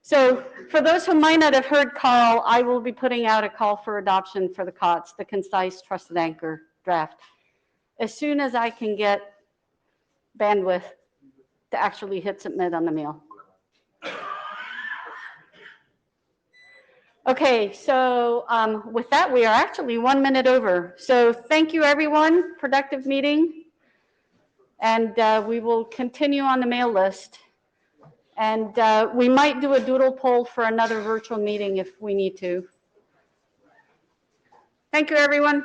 So for those who might not have heard Carl, I will be putting out a call for adoption for the COTS, the Concise Trusted Anchor draft, as soon as I can get bandwidth to actually hit submit on the mail. Okay, so with that, we are actually 1 minute over. So thank you, everyone. Productive meeting. And we will continue on the mail list. And we might do a doodle poll for another virtual meeting if we need to. Thank you, everyone.